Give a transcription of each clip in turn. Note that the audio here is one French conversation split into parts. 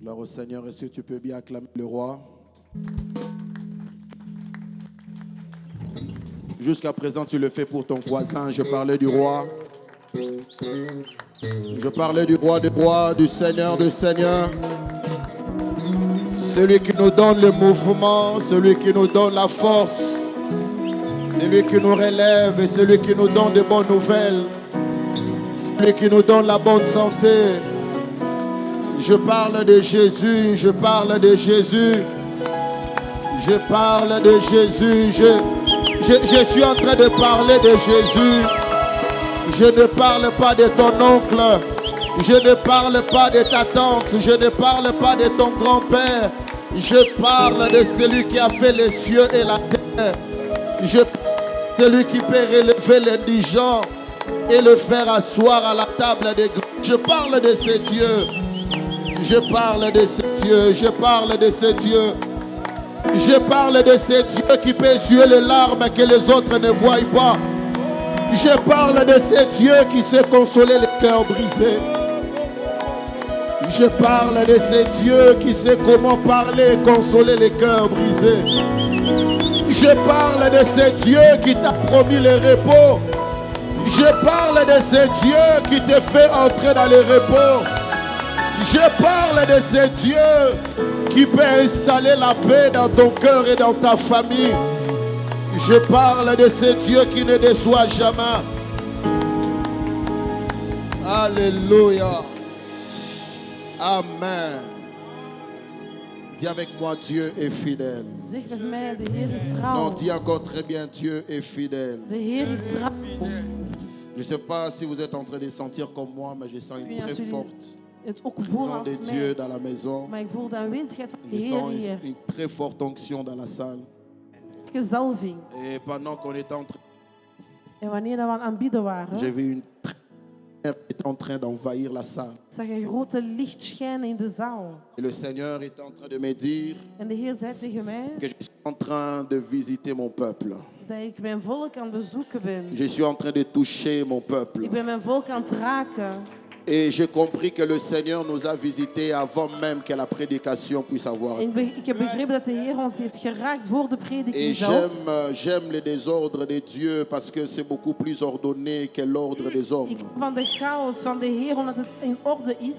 Gloire au Seigneur. Est-ce que tu peux bien acclamer le roi? Jusqu'à présent, tu le fais pour ton voisin. Je parlais du roi. Je parlais du roi des rois, du Seigneur des seigneurs. Celui qui nous donne le mouvement, celui qui nous donne la force, celui qui nous relève et celui qui nous donne de bonnes nouvelles, celui qui nous donne la bonne santé. Je parle de Jésus, je parle de Jésus, je parle de Jésus, je suis en train de parler de Jésus. Je ne parle pas de ton oncle, je ne parle pas de ta tante, je ne parle pas de ton grand-père. Je parle de celui qui a fait les cieux et la terre. Je parle de celui qui peut relever l'indigent et le faire asseoir à la table des grands. Je parle de ce Dieu. Je parle de ce Dieu. Je parle de ce Dieu. Je parle de ce Dieu qui peut essuyer les larmes que les autres ne voient pas. Je parle de ce Dieu qui sait consoler les cœurs brisés. Je parle de ce Dieu qui sait comment parler et consoler les cœurs brisés. Je parle de ce Dieu qui t'a promis le repos. Je parle de ce Dieu qui te fait entrer dans le repos. Je parle de ce Dieu qui peut installer la paix dans ton cœur et dans ta famille. Je parle de ce Dieu qui ne déçoit jamais. Alléluia. Amen. Dis avec moi, Dieu est fidèle. Zeg met mij, de Heer is trouw. Non, dis encore très bien, Dieu est fidèle. De Heer is trouw. Je ne sais pas si vous êtes en train de sentir comme moi, mais je sens une très forte Het ook voelen présence als de Dieu mij. dans la maison. Maar ik voel de aanwezigheid van de Je Heer sens hier. une très forte onction dans la salle. Gezalving. Et pendant qu'on était en train, En wanneer we aan het aanbieden waren, j'ai vu une lumière qui était en train d'envahir la salle. zag ik een grote licht schijnen in de zaal. Et le Seigneur est en train de me dire En de Heer zei tegen mij que je suis en train de visiter mon peuple. dat ik mijn volk aan het bezoeken ben. Je suis en train de toucher mon peuple. Ik ben mijn volk aan het raken. Et j'ai compris que le Seigneur nous a visités avant même que la prédication puisse avoir. En ik heb begrepen dat de Heer ons heeft geraakt voor de Et prediking zelf. j'aime le désordre de Dieu parce que c'est beaucoup plus ordonné que l'ordre des hommes. Ik hou van de chaos van de Heer omdat het in orde is.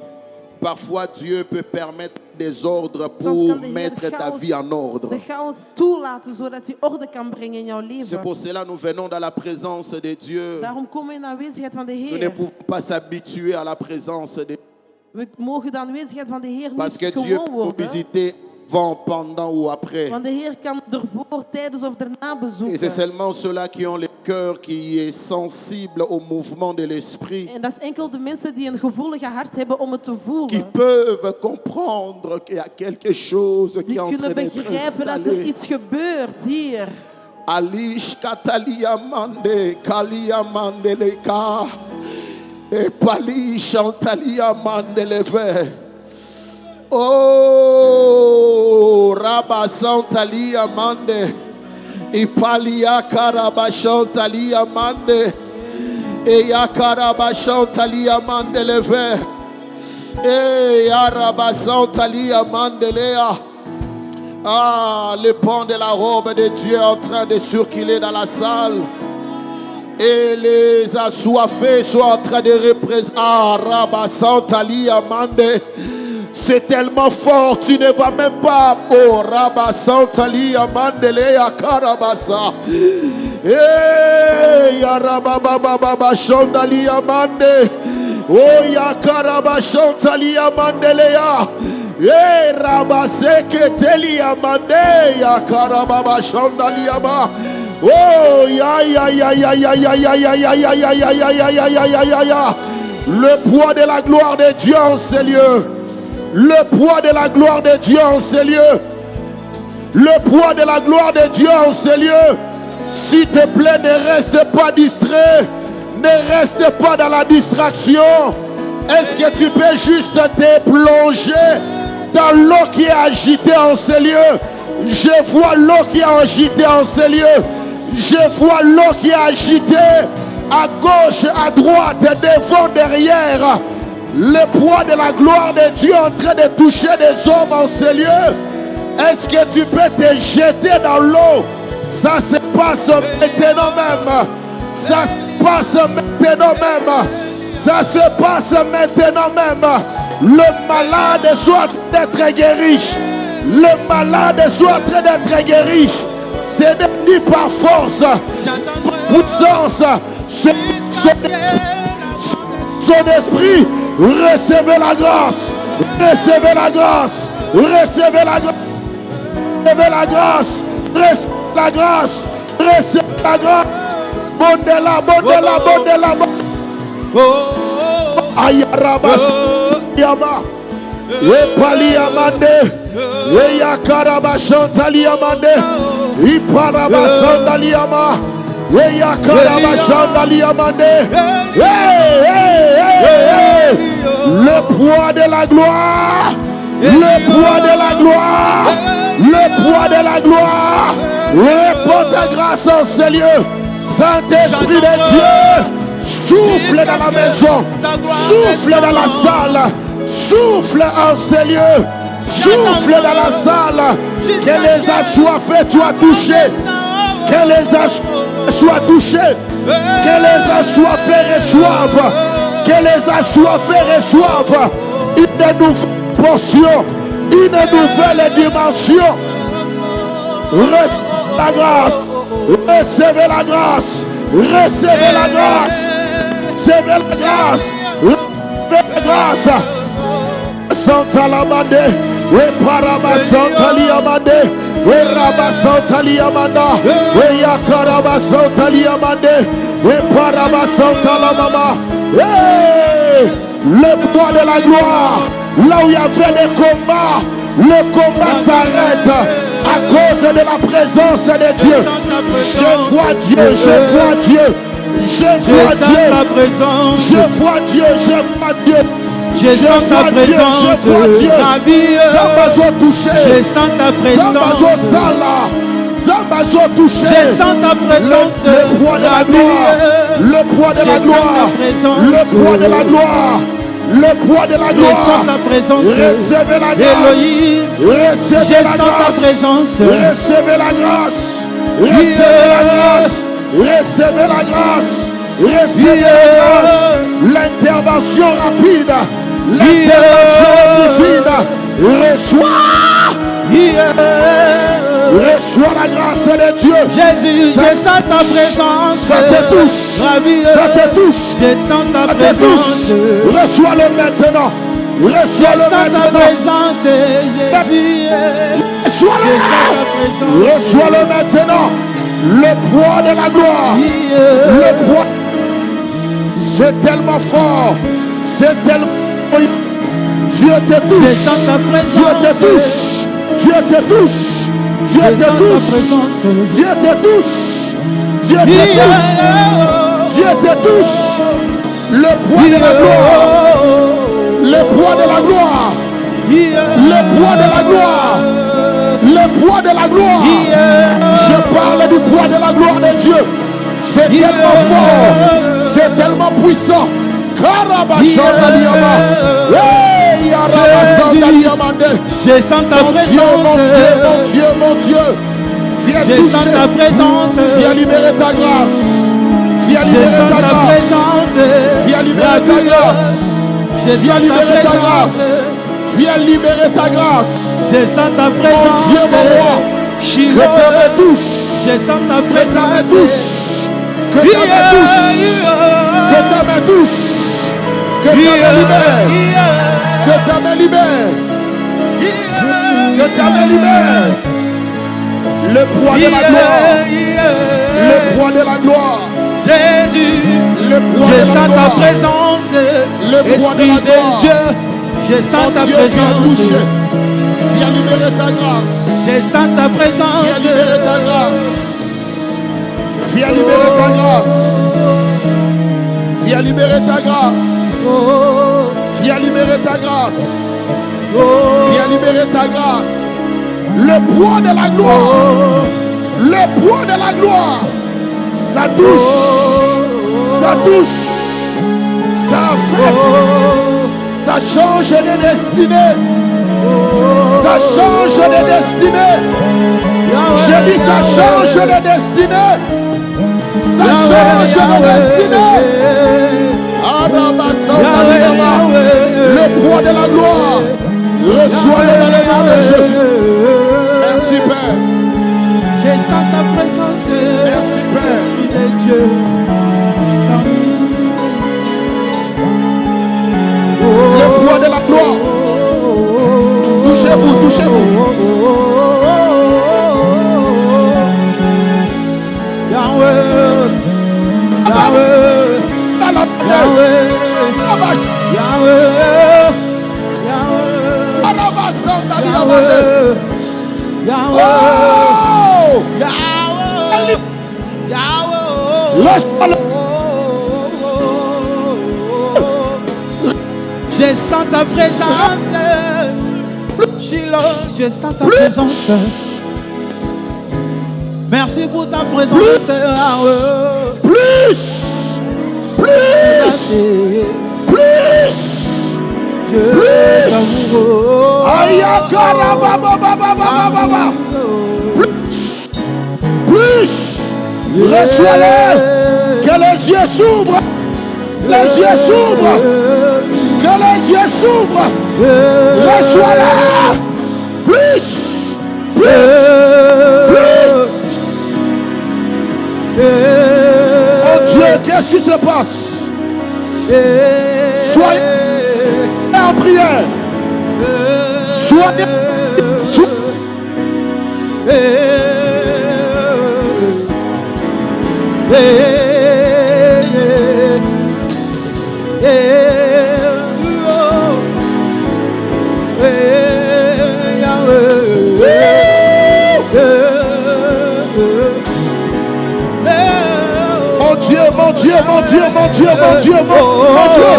Parfois Dieu peut permettre des ordres Soms pour kan de Heer mettre ta vie en ordre. de chaos toelaten zodat hij orde kan brengen in jouw C'est leven. pour cela que nous venons dans la présence de Dieu. Daarom komen we in de aanwezigheid van de Nous ne Heer. pouvons pas s'habituer à la présence de Dieu. We mogen de aanwezigheid van de Heer Parce que niet Dieu gewoon peut nous worden. visiter avant, pendant ou après. Want de Heer kan ervoor, tijdens of daarna Et c'est bezoeken. seulement ceux-là qui ont le cœur qui est sensible au mouvement de l'esprit En dat is enkel de mensen die een gevoelige hart hebben om het te qui voelen. peuvent comprendre qu'il y a quelque chose qui Die est en train kunnen d'être begrijpen dat er installé. iets gebeurt hier. Alish Katalia Mande, Kalia Mandeleka, et Pali Chantalia Mandeleve. Oh, Rabba Santalia Mande, et Palia Karaba Chantalia Mande, et Yakaraba Chantalia Mandeleve, et Yaraba Santalia Mandelea. Ah, le pont de la robe de Dieu est en train de circuler dans la salle. Et les assoiffés sont en train de représenter. Ah, Rabba Santali Amande. C'est tellement fort, tu ne vas même pas. Oh, Rabba Santali Amande, Lea Karabasa. Eh, Yaraba Baba Baba Shandali Amande. Oh, Yakaraba Santali Amande Lea. Eh, Rabaseke Telia Mande, ya Karababa Shandaliaba. Oh, ya. Le poids de la gloire de Dieu en ces lieux. Le poids de la gloire de Dieu en ces lieux. Le poids de la gloire de Dieu en ces lieux. S'il te plaît, ne reste pas distrait. Ne reste pas dans la distraction. Est-ce que tu peux juste te plonger dans l'eau qui est agitée en ces lieux? Je vois l'eau qui est agitée en ces lieux. Je vois l'eau qui est agitée à gauche, à droite, devant, derrière. Le poids de la gloire de Dieu en train de toucher des hommes en ce lieu. Est-ce que tu peux te jeter dans l'eau? Ça se passe maintenant même. Ça se passe maintenant même. Ça se passe maintenant même. Le malade soit d'être guéri. Le malade soit en train d'être guéri. C'est ni par force, puissance, son esprit. Recevez la grâce. Recevez la grâce. Recevez la grâce. Recevez la grâce. Recevez la grâce. Recevez la grâce. Bondela, bondela, bondela. Ayarabas. Yama. Epali amande. Eyakaraba shantali amande. Iparaba sandali ama. Eyakaraba shandali amande. Hey, hey, hey, hey. Le poids de la gloire. Le poids de la gloire. Le poids de la gloire. Réponds ta grâce en ce lieu. Saint-Esprit de Dieu. Souffle dans la maison. Souffle dans la salle. Souffle en ce lieu. Souffle dans la salle. Que les assoiffés soient touchés. Que les assoiffés soient touchés. Que les assoiffés reçoivent. Que les assoiffés reçoivent une nouvelle portion. Une nouvelle dimension. Recevez la grâce. Recevez la grâce. Recevez la grâce. Recevez la grâce. Recevez la grâce. Santa Lamande, et Parama Santa Liamande, et Rabba Santa Liamanda, et Yakaraba Santa Liamande, et Parama Santa Lamama. Le poids de la gloire, là où il y avait des combats, le combat s'arrête à cause de la présence de Dieu. Je vois Dieu, je vois Dieu, je vois Dieu, je vois Dieu, je vois Dieu. Je sens ta présence, ta vie. Zambazo touché. Je sens ta présence. Zambazo sala. Zambazo touché. Je sens ta présence. Le poids de la gloire. Le poids de la gloire. Le poids de la gloire. Le poids de la gloire. Je sens ta présence. Recevez la grâce. Recevez la grâce. Recevez la grâce. Recevez la grâce. Recevez la grâce. Recevez la grâce. L'intervention rapide. L'intervention divine. Reçois. Reçois la grâce de Dieu. Jésus, je sens ta présence. Ça te touche. Ça te touche. Je sens ta présence. Reçois-le maintenant. Reçois-le maintenant. Ta présence, Jésus. Reçois-le. Reçois-le maintenant. Le poids de la gloire. Le poids. C'est tellement fort. C'est tellement. Dieu te touche. Je sens ta présence. Dieu te touche. Dieu te touche. Dieu te touche. Dieu te touche. Dieu te touche. Dieu te touche. Le poids de la gloire. Le poids de la gloire. Le poids de la gloire. Le poids de la gloire. Je parle du poids de la gloire de Dieu. C'est tellement fort. C'est tellement puissant. Je sens ta présence. Mon Dieu, mon Dieu. Viens toucher. Je sens ta présence. Viens libérer ta grâce. Viens libérer ta grâce. Viens libérer ta grâce. Viens libérer ta grâce. Viens libérer ta grâce. Je sens ta présence. Mon Dieu, mon roi. Que ta main touche. Je sens ta Que ta main présence. touche. Que ta main touche. Que ta main touche. Que ta main libère. Que ta main libère. Que ta main libère. Le poids de la gloire. Le poids de la gloire. Jésus. Le poids Je de la sens ta gloire. présence. Le poids de Esprit la gloire. de Dieu. Je sens Mon ta Dieu, viens présence. toucher. Viens libérer ta grâce. Je sens ta présence. Viens libérer ta grâce. Viens libérer ta grâce. Viens libérer ta grâce. Viens libérer ta grâce. Viens libérer ta grâce. Le poids de la gloire. Le poids de la gloire. Ça touche. Ça touche, ça affecte, ça change de destinée. Ça change de destinée. J'ai dit ça change de destinée. Ça change de destinée. Le poids de la gloire, reçois-le dans le nom de Jésus. Merci Père. Je sens ta présence. Merci Père. Esprit de Dieu. Le poids de la gloire. Touchez-vous, touchez-vous. Yahweh, Yahweh, Yahweh, je sens ta présence. Shiloh, je sens ta présence. Merci pour ta présence. Plus. Plus. Reçois-le. Que les yeux s'ouvrent. Les yeux s'ouvrent. Que les yeux s'ouvrent. Reçois-le. Plus. Oh Dieu, qu'est-ce qui se passe? Soyez en prière. Soyez. Mon Dieu, mon Dieu, mon Dieu, mon Dieu, mon Dieu.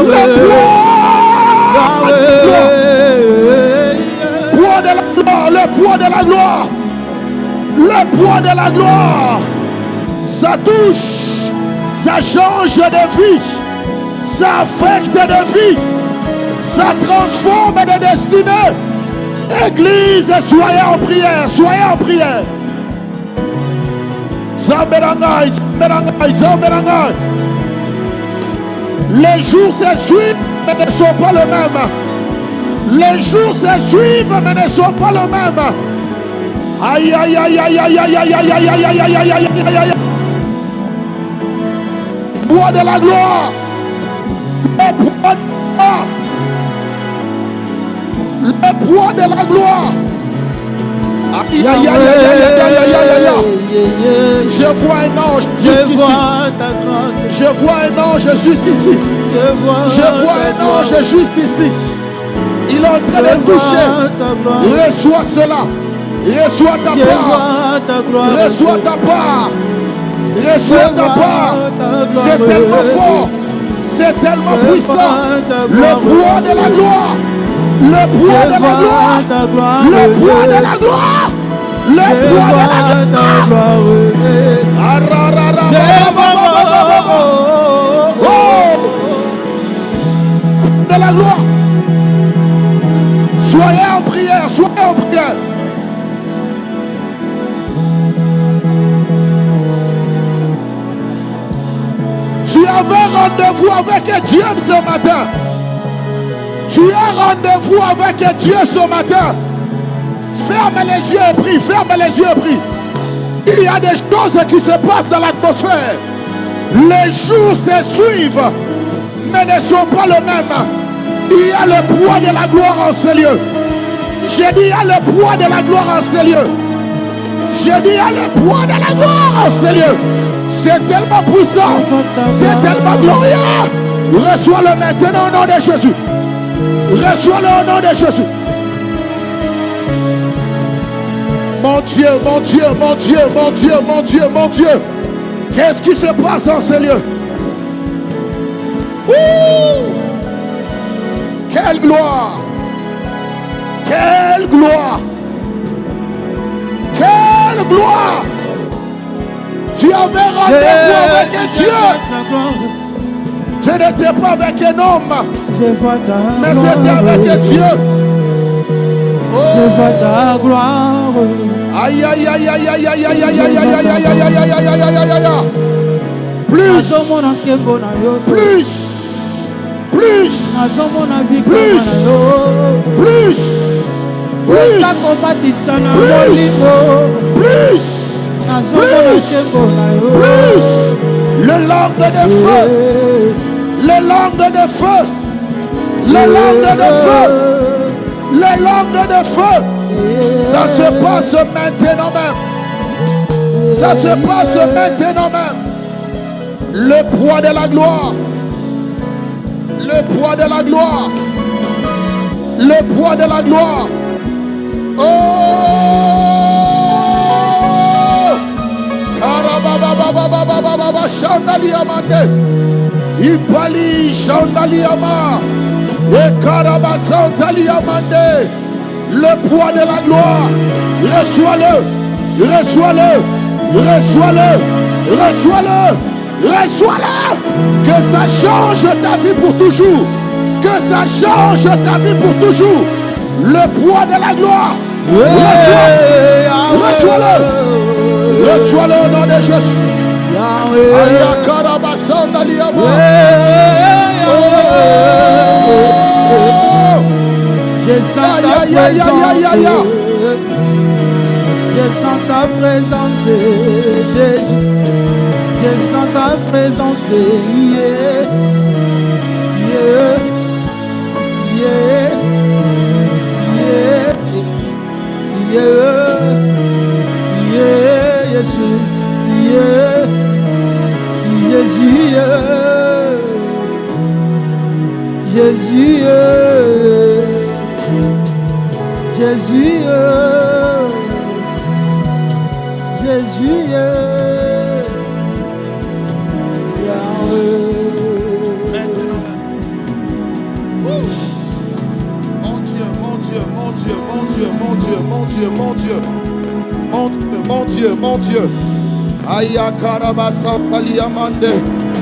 Le poids de la gloire, le poids de la gloire, le poids de la gloire. Ça touche, ça change de vie, ça affecte de vie, ça transforme de destinée. Église, soyez en prière, soyez en prière. Les jours se suivent mais ne sont pas les mêmes. Les jours se suivent mais ne sont pas les mêmes. Aïe aïe aïe aïe aïe aïe aïe aïe aïe aïe aïe aïe aïe aïe aïe. Poids de la gloire. Le poids de la gloire. Le poids de la gloire. Aïe aïe aïe aïe aïe aïe aïe aïe. Je vois un ange juste ici. Je vois un ange juste ici. Je vois un ange juste ici. Il est en train de toucher. Reçois cela. Reçois ta part. Reçois ta part. Reçois ta part. C'est tellement fort. C'est tellement puissant. Le poids de la gloire. Le poids de la gloire. Le poids de la gloire. Le poids de la gloire. De la gloire. Soyez en prière, soyez en prière. Tu avais rendez-vous avec Dieu ce matin. Tu as rendez-vous avec Dieu ce matin. Ferme les yeux et prie, ferme les yeux et prie. Il y a des choses qui se passent dans l'atmosphère. Les jours se suivent, mais ne sont pas les mêmes. Il y a le poids de la gloire en ce lieu. J'ai dit il y a le poids de la gloire en ce lieu. J'ai dit il y a le poids de la gloire en ce lieu. C'est tellement puissant, c'est tellement glorieux. Reçois-le maintenant au nom de Jésus. Reçois-le au nom de Jésus. Mon Dieu, mon Dieu, mon Dieu, mon Dieu, mon Dieu, mon Dieu. Qu'est-ce qui se passe en ce lieu? Quelle gloire! Quelle gloire! Quelle gloire! Tu avais rendez-vous avec un Dieu. Ce n'était pas avec un homme, mais c'était avec un Dieu. Je vois ta gloire. Aïe, aïe, aïe, aïe, aïe, aïe, aïe, aïe, aïe, aïe, aïe, aïe, aïe, aïe, aïe, aïe, aïe, aïe. Plus, plus, plus, plus, plus, plus, le langue de feu, le langue de feu, le langue de feu, le langue de feu. Ça se passe maintenant même. Ça se passe maintenant même. Le poids de la gloire. Le poids de la gloire. Le poids de la gloire. Oh! Karabababababababa Shandaliamande. Ipali Shandaliama. Et Karabasantaliamande. Le poids de la gloire. Reçois-le. Reçois-le. Reçois-le. Reçois-le. Reçois-le. Que ça change ta vie pour toujours. Que ça change ta vie pour toujours. Le poids de la gloire. Reçois-le. Reçois-le au nom de Jésus. Je sens ta présence. Je sens ta présence, Jésus. Je sens ta présence. Yeah. Yeah. Yeah. Yeah. Yeah. Yeah. Jésus. Yeah. Jésus. Jésus. Jésus. Jésus. Maintenant. Mon Dieu, mon Dieu, mon Dieu, mon Dieu, mon Dieu, mon Dieu, mon Dieu. Mon Dieu, mon Dieu, mon Dieu. Aya Karabasantaliamande.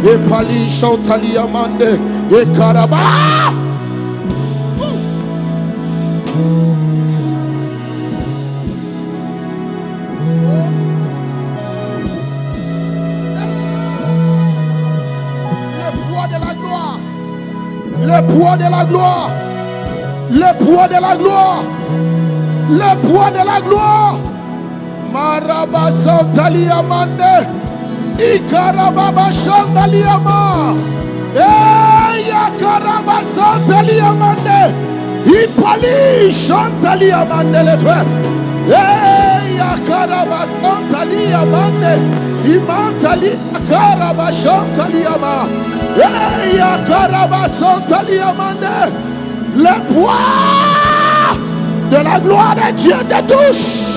Et Pali Chantaliamande. Et Karaba. Le poids de la gloire. Le poids de la gloire. Le poids de la gloire. Marabasantaliamande. Ikarababa Shandaliama. Eya Karabasantaliamande. Ipali Chantaliamande le frère. Eya Karabasantaliamande. Imantali Karabasantaliama. Eya Karabasantaliamande. Le poids de la gloire de Dieu te touche.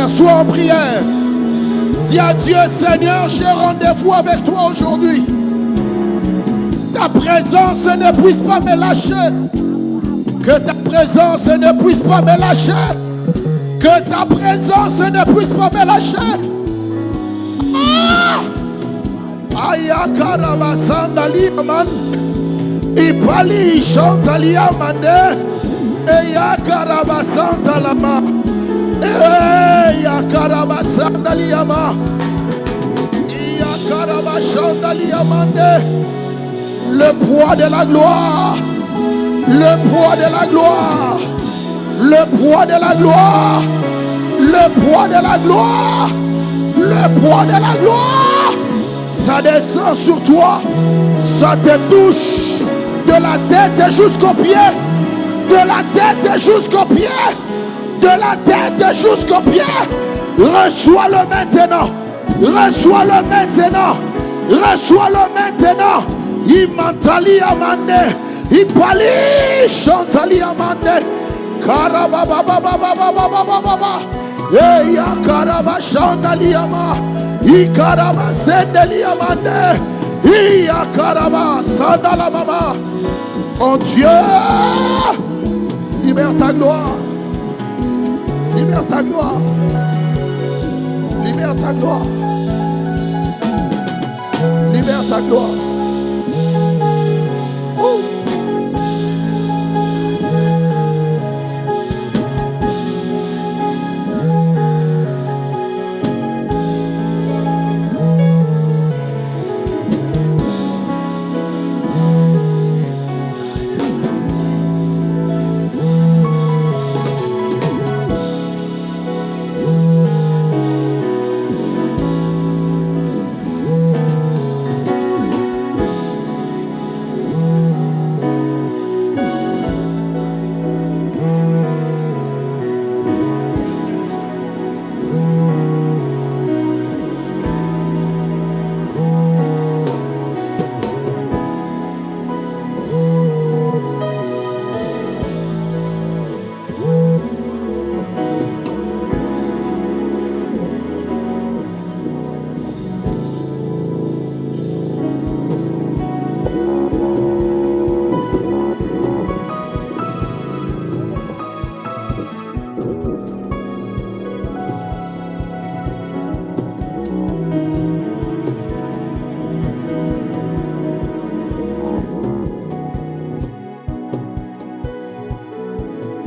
Sois en prière. Dis à Dieu, Seigneur, j'ai rendez-vous avec toi aujourd'hui. Ta présence ne puisse pas me lâcher. Que ta présence ne puisse pas me lâcher. Que ta présence ne puisse pas me lâcher. Ayakaraba sandali aman. Ipali chantali amande. Eyakaraba santalama. Eyakaraba sandali ama. Eyakaraba chandali amande. Le poids de la gloire. Le poids de la gloire. Le poids de la gloire. Le poids de la gloire. Le poids de la gloire. Ça descend sur toi. Ça te touche. De la tête jusqu'aux pieds. De la tête jusqu'aux pieds. De la tête jusqu'aux pieds. Reçois-le maintenant. Reçois-le maintenant. Reçois-le maintenant. Imantali amande. Ipali chantali amande. Karabababababababababa. Eya karaba chandali ama. Ikaraba sendeli amande. Iya karaba sandala mama. Oh Dieu, libère ta gloire. Libère ta gloire. Libère ta gloire. Libère ta gloire. Oh.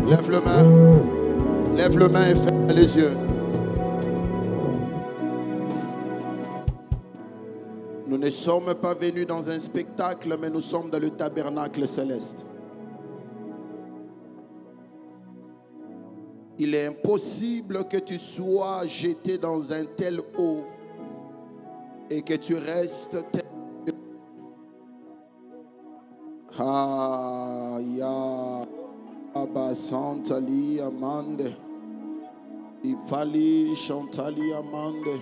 Lève le main. Lève le main et ferme les yeux. Nous ne sommes pas venus dans un spectacle, mais nous sommes dans le tabernacle céleste. Il est impossible que tu sois jeté dans un tel eau et que tu restes tel. Ah, ya. Abasantali amande. Ipali chantali amande.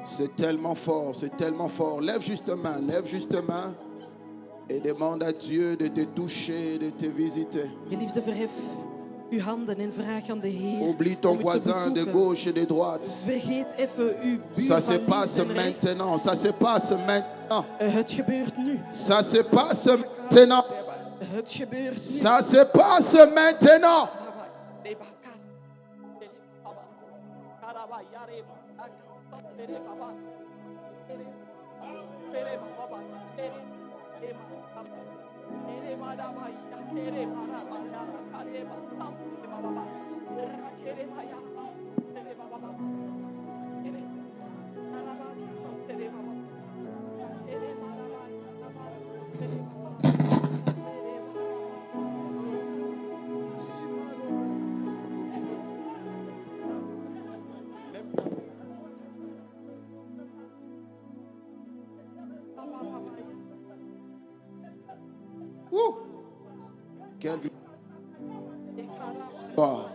C'est tellement fort, c'est tellement fort. Lève juste main et demande à Dieu de te toucher, de te visiter. Geliefde, verhef uw handen en vraag aan de Heer. Oublie ton voisin de gauche et de droite. Vergeet even uw buur Ça se van passe links en rechts. maintenant, ça se passe maintenant. Het gebeurt nu. Ça se passe maintenant. Het gebeurt nu. Ça se passe maintenant. Quelle gloire.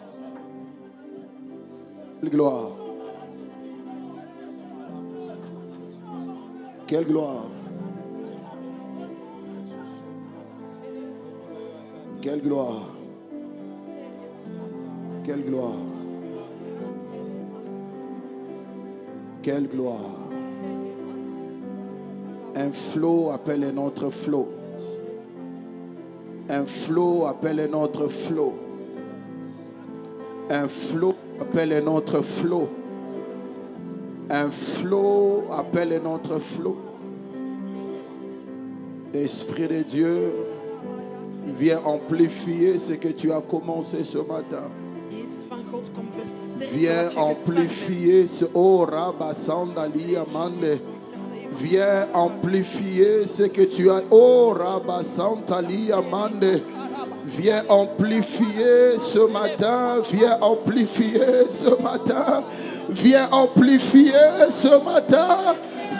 Quelle gloire. Quelle gloire. Quelle gloire. Quelle gloire. Quelle gloire. Un flot appelle un autre flot. Un flot appelle un autre flot. Un flot appelle un autre flot. Un flot appelle un autre flot. Esprit de Dieu, viens amplifier ce que tu as commencé ce matin. Viens amplifier ce Rabasandali Amande. Viens amplifier ce que tu as. Rabasantali Amande. Viens amplifier ce matin. Viens amplifier ce matin. Viens amplifier ce matin.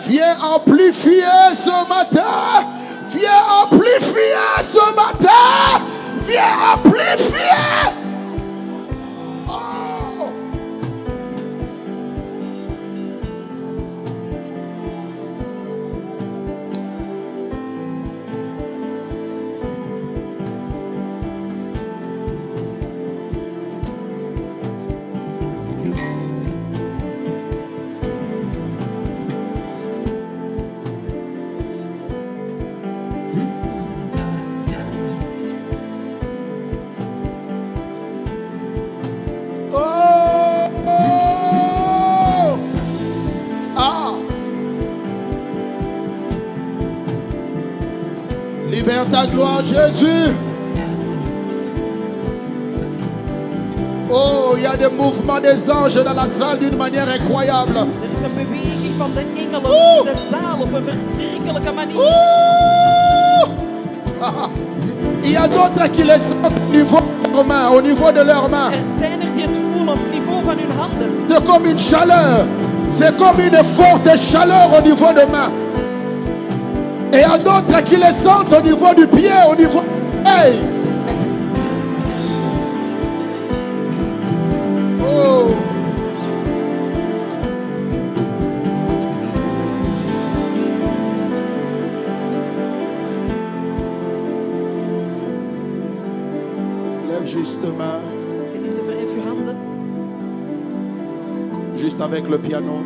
Viens amplifier ce matin. Viens amplifier ce matin. Viens amplifier. Oh. Libère ta gloire, Jésus. Oh, il y a des mouvements des anges dans la salle d'une manière incroyable. Er is een beweging van de engelen in de zaal op een verschrikkelijke manier. Il y a d'autres qui les sentent au niveau de leurs mains, au niveau de leurs mains. Er zijn er die het voelen op het niveau van hun handen. C'est comme une chaleur. C'est comme une forte chaleur au niveau des mains. Et il y a d'autres qui les sentent au niveau du pied, au niveau... Hey! Oh! Lève juste main. Geliefde, verhef uw handen. Juste avec le piano.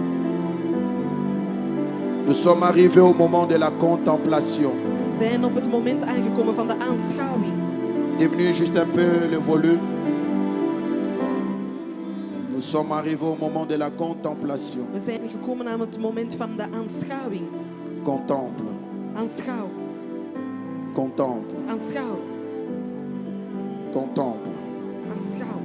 Nous sommes arrivés au moment de la contemplation. We zijn op het moment aangekomen van de aanschouwing. Diminue juste un peu le volume. Nous sommes arrivés au moment de la contemplation. We zijn gekomen aan het moment van de aanschouwing. Contemple. Aanschouw. Contemple. Aanschouw. Contemple. Aanschouw.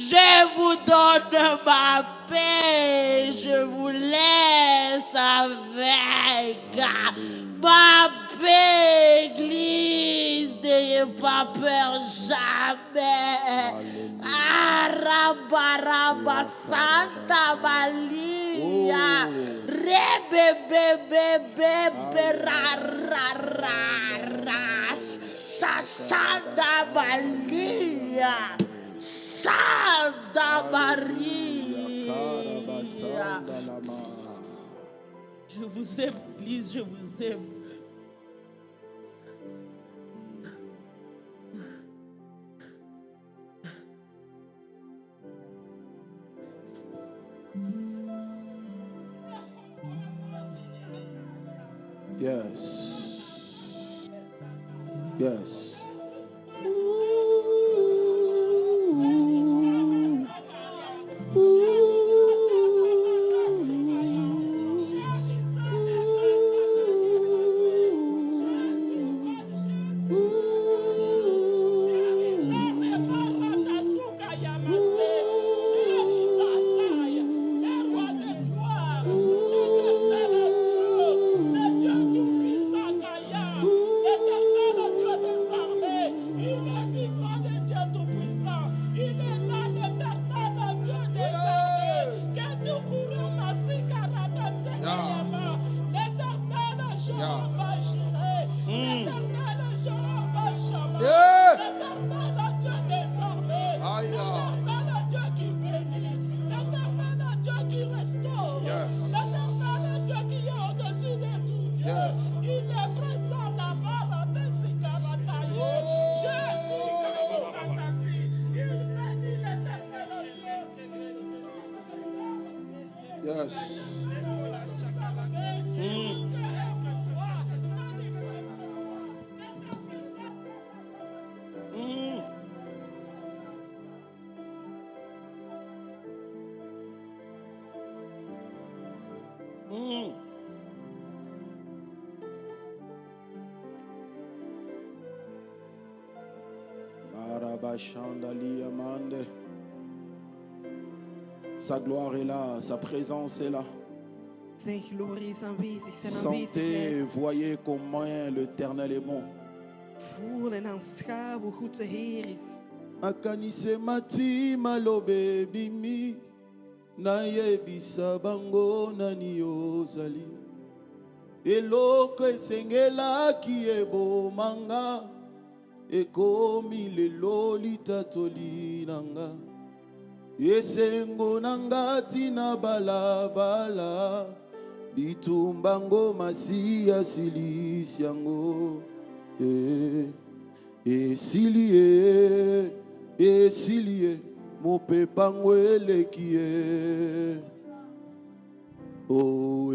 Je vous donne ma paix, je vous laisse avec ma paix, Église. N'ayez pas peur jamais. Arabaraba Santa Maria, Rebebebebebe rarararas, Santa Maria, Santa Maria. Je vous aime, Église, je vous aime. Yes. Yes. Sa gloire est là, sa présence est là. Zijn glorie is aanwezig, zijn Sentez, aanwezigheid. voyez combien l'Éternel est bon. Voel en aanschouw hoe goed de Heer is. Akanise mati malobe bimi na yebisa bango nani ozali eloko esengela ki ebomanga ekomi lelo litatoli nanga esengo nanga tina balabala bitumbango masiya silisi yango esilie mopepango eleki ye o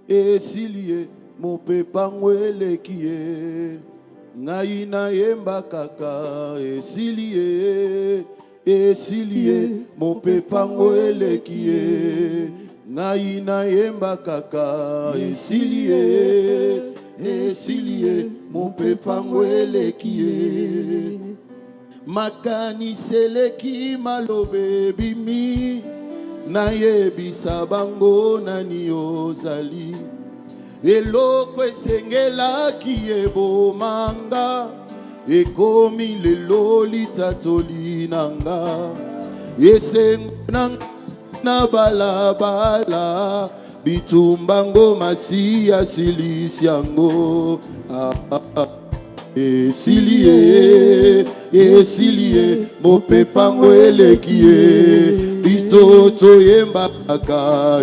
esilie mopepango eleki ye ngai nayemba kaka esilie mopepango eleki ye ngai nayemba kaka esilie mopepango eleki ye makaniseleki malobe bimi nayebisa bango nani ozali eloko esengelaki ebomanga ekomi lelo litatoli nanga esengo nanga na balabala bitumbango masiya silisi yango esilie mopepango eleki ye bitoto yembaka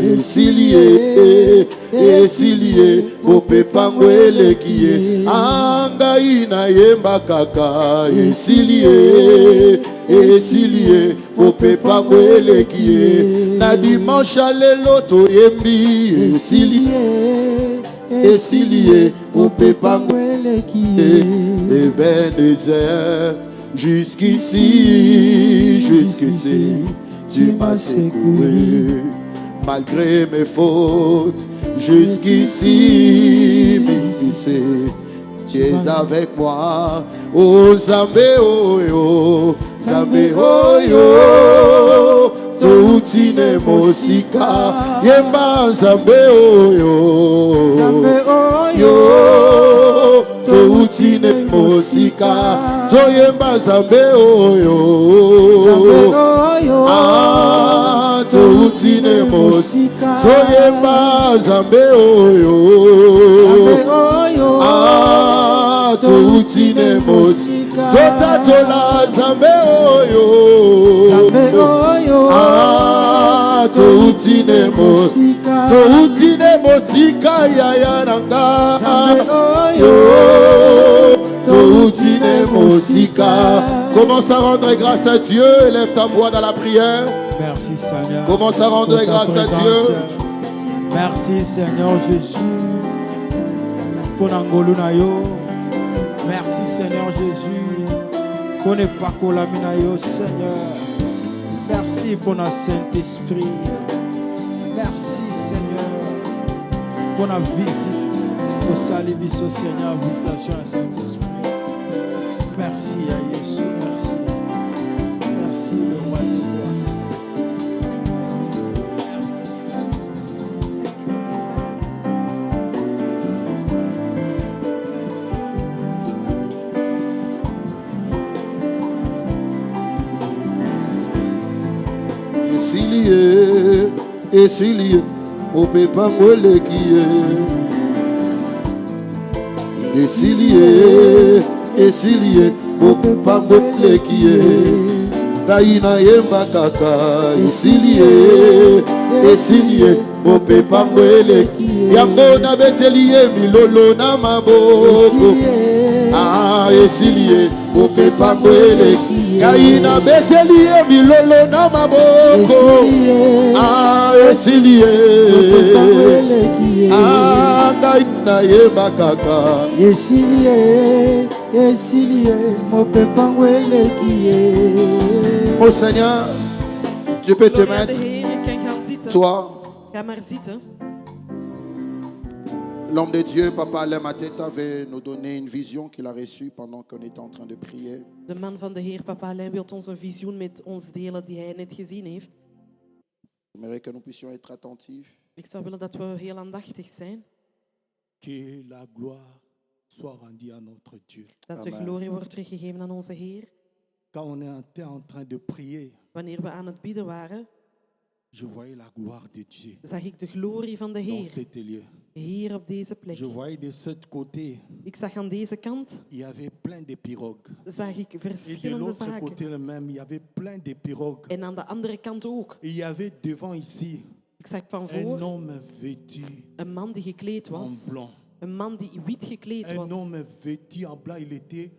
esilie mopepango eleki ye angai nayemba kaka esilie mopepango eleki ye na dimanche lelo toyembi esilie mopepango eleki ye Ebenezer jusqu'ici tu m'as secouru malgré mes fautes jusqu'ici tu es avec moi oh Zambé oh Zambe oyo toutine mosika yemba Zambe oyo yo toutine mosika toyemba Zambe oyo ah toutine mosika toyemba Zambe oyo ah toutine mosika totatola Zambe oyo ah toutine mosika yaya nanga yo toutine mosika. Commence à rendre grâce à Dieu. Élève ta voix dans la prière. Merci Seigneur. Commence à rendre pour ta grâce à présence. Dieu. Merci Seigneur Jésus. Pour Nangolu na yo. Merci Seigneur Jésus. Pour ne pas colamina yo Seigneur. Merci pour notre Saint-Esprit. Merci Seigneur pour la visite au Salibiso Seigneur, visitation à Saint-Esprit. Merci à Jésus, merci. Merci le roi des rois. Merci. Esilié, au pépa mouele qui est. Esilié, au pépa mouele qui est. Kaina yemba kaka, esilié, au pépa mouele qui est. Yango na betelié, milolo na maboko. Ah, esilié, au pépa mouele qui est. Kaina betelié, milolo na maboko. Ah, esilié. Ah, kaina yemba kaka. Esilié, mon papa qui est. Oh Seigneur, tu peux te Glorie aan de mettre, Heer, je kan gaan zitten. toi, Ga maar zitten. l'homme de Dieu, Papa Alain Mateta, veut nous donner une vision qu'il a reçue pendant qu'on était en train de prier. De man van de Heer, papa Alain, wil ons een visioen met ons delen die hij net gezien heeft. J'aimerais que nous puissions être attentifs. Ik zou willen dat we heel aandachtig zijn. Que la gloire soit rendue à notre Dieu. Dat de Amen. glorie wordt teruggegeven aan onze Heer. Quand on était en train de prier, Wanneer we aan het bidden waren, je voyais la gloire de Dieu zag ik de glorie van de dans Heer cet lieu. hier op deze plek. Je voyais de ce côté, Ik zag aan deze kant, il y avait plein de pirogues. zag ik Et de verschillende l'autre zaken. côté même, il y avait plein de pirogues. En aan de andere kant ook. Et il y avait devant ici Ik zag van un voor homme vêtu een man die gekleed en was. blanc. Een man die wit gekleed was. Un homme vêtu en blanc, il était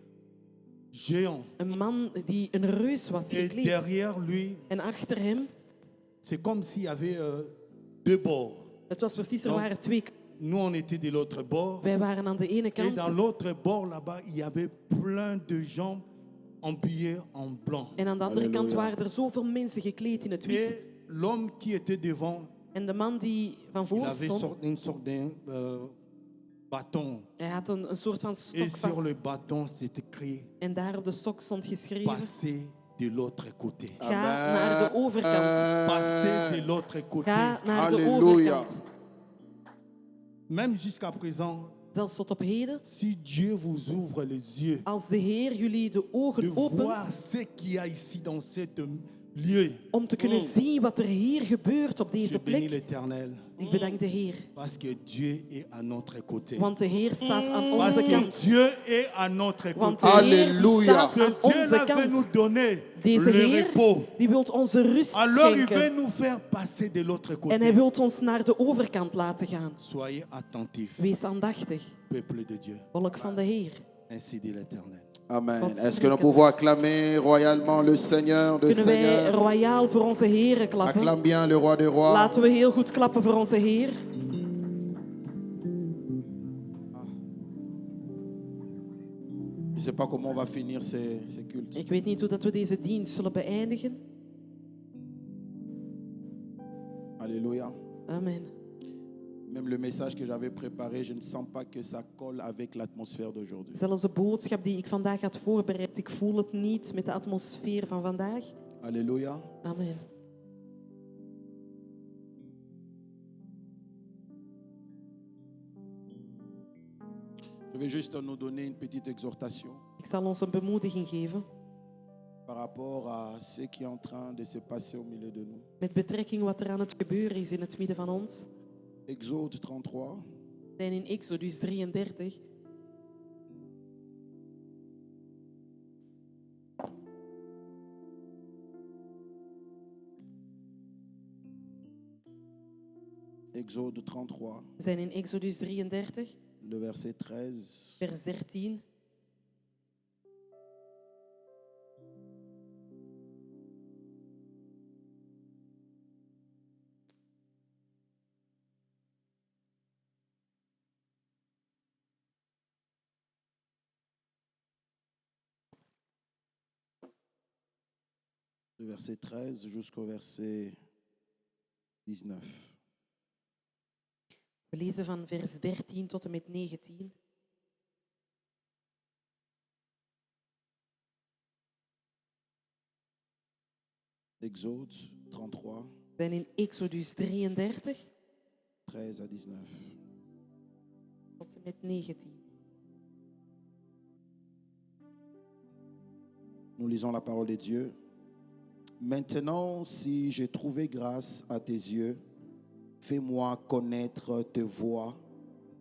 géant. Een man die een reus was Et gekleed. derrière lui, En achter hem, c'est comme s'il y avait deux bords. het was precies, er Donc, waren twee. Nous, on était de l'autre bord. Wij waren aan de ene Et kant. dans l'autre bord là-bas, il y avait plein de gens habillés en blanc. En aan de andere kant Halleluja. waren er zoveel mensen gekleed in het wit. Et l'homme qui était devant, En de man die van il voor avait stond, une sorte de bâton. hij had een soort van Et stok sur vast. le bâton, c'est écrit En daar op de stok stond geschreven, passez de l'autre côté. ga naar de overkant. Passez de l'autre côté. Ga naar de Halleluja. overkant. Même jusqu'à présent, Zelfs tot op heden, si Dieu vous ouvre les yeux, als de Heer jullie de de ogen voir opent, ce qu'il y a ici dans cet lieu, om te kunnen zien wat er hier gebeurt op je deze bénis plek. l'Éternel. Ik bedank de Heer, Parce que Dieu est à notre côté. want de Heer staat aan Parce onze que kant. Dieu est à notre Want côté. de Heer die Alléluia. staat aan Ce Dieu-là onze veut nous kant. donner Deze le Heer repos. die wil onze rust Alors il veut schenken. nous faire passer de l'autre En hij côté. wil ons naar de overkant laten gaan. Soyez attentifs, Wees aandachtig, peuple de Dieu. volk van de Heer. Ainsi dit l'Éternel. Amen. God Est-ce que nous spreken. pouvons acclamer royalement le Seigneur de Kunnen wij Seigneurs? royaal voor onze Heer klappen? Acclame bien le roi des rois. Laten we heel goed klappen voor onze Heer. Je ne sais pas comment on va finir ces cultes. Ik weet niet hoe dat we deze dienst zullen beëindigen. Alléluia. Amen. Même le message que j'avais préparé, je ne sens pas que ça colle avec l'atmosphère d'aujourd'hui. Zelfs de boodschap die ik vandaag had voorbereid, ik voel het niet met de atmosfeer van vandaag. Alléluia. Amen. Je vais juste nous donner une petite exhortation Ik zal ons een bemoediging geven par rapport à ce qui est en train de se passer au milieu de nous. met betrekking wat er aan het gebeuren is in het midden van ons. Exode 33. We zijn in Exodus 33. Exode 33, We zijn in Exodus 33, le verset 13. vers 13. Le verset 13 jusqu'au verset 19. We lezen van vers 13 tot en met 19. Exode 33, We zijn in Exodus 33 13 à 19. tot en met 19. Nous lisons la parole de Dieu. Maintenant, si j'ai trouvé grâce à tes yeux, fais-moi connaître tes voies,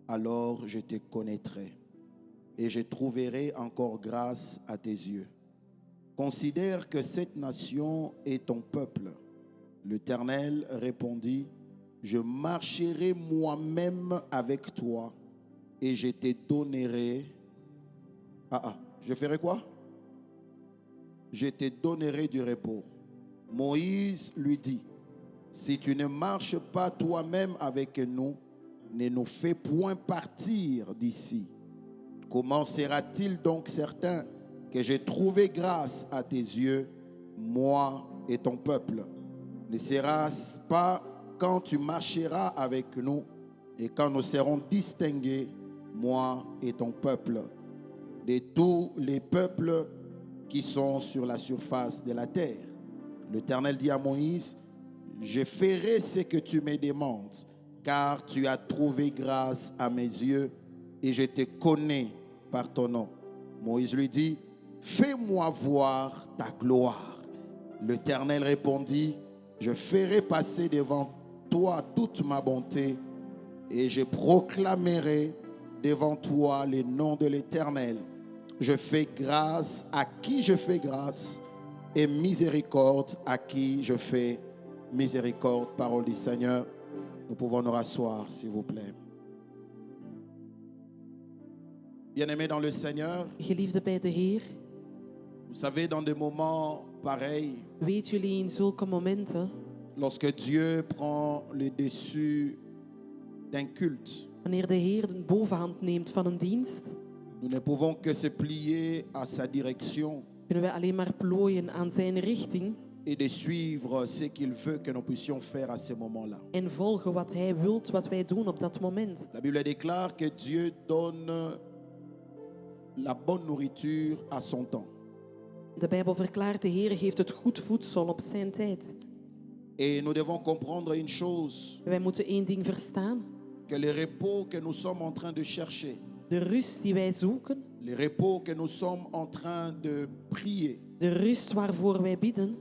alors je te connaîtrai. Et je trouverai encore grâce à tes yeux. Considère que cette nation est ton peuple. L'Éternel répondit, je marcherai moi-même avec toi et je te donnerai... je ferai quoi? Je te donnerai du repos. Moïse lui dit, si tu ne marches pas toi-même avec nous, ne nous fais point partir d'ici. Comment sera-t-il donc certain que j'ai trouvé grâce à tes yeux, moi et ton peuple? Ne sera-ce pas quand tu marcheras avec nous et quand nous serons distingués, moi et ton peuple, de tous les peuples qui sont sur la surface de la terre? L'Éternel dit à Moïse, je ferai ce que tu me demandes, car tu as trouvé grâce à mes yeux et je te connais par ton nom. Moïse lui dit, fais-moi voir ta gloire. L'Éternel répondit, je ferai passer devant toi toute ma bonté et je proclamerai devant toi le nom de l'Éternel. Je fais grâce à qui je fais grâce et miséricorde à qui je fais miséricorde. Parole du Seigneur. Nous pouvons nous rasseoir, s'il vous plaît. Bien-aimés dans le Seigneur, Geliefde bij de Heer, vous savez, dans des moments pareils, weet jullie in zulke momenten, lorsque Dieu prend le dessus d'un culte, wanneer de Heer de bovenhand neemt van een dienst, nous ne pouvons que se plier à sa direction kunnen wij alleen maar plooien aan zijn richting et de suivre ce qu'il veut que nous puissions faire à ce moment-là. en volgen wat Hij wilt, wat wij doen op dat moment. La Bible déclare que Dieu donne la bonne nourriture à son temps. De Bijbel verklaart, de Heer geeft het goed voedsel op zijn tijd. Et nous devons comprendre une chose, Wij moeten één ding verstaan. que le repos que nous sommes en train de chercher, De rust die wij zoeken, le repos que nous sommes en train de prier, de rust waarvoor wij bidden,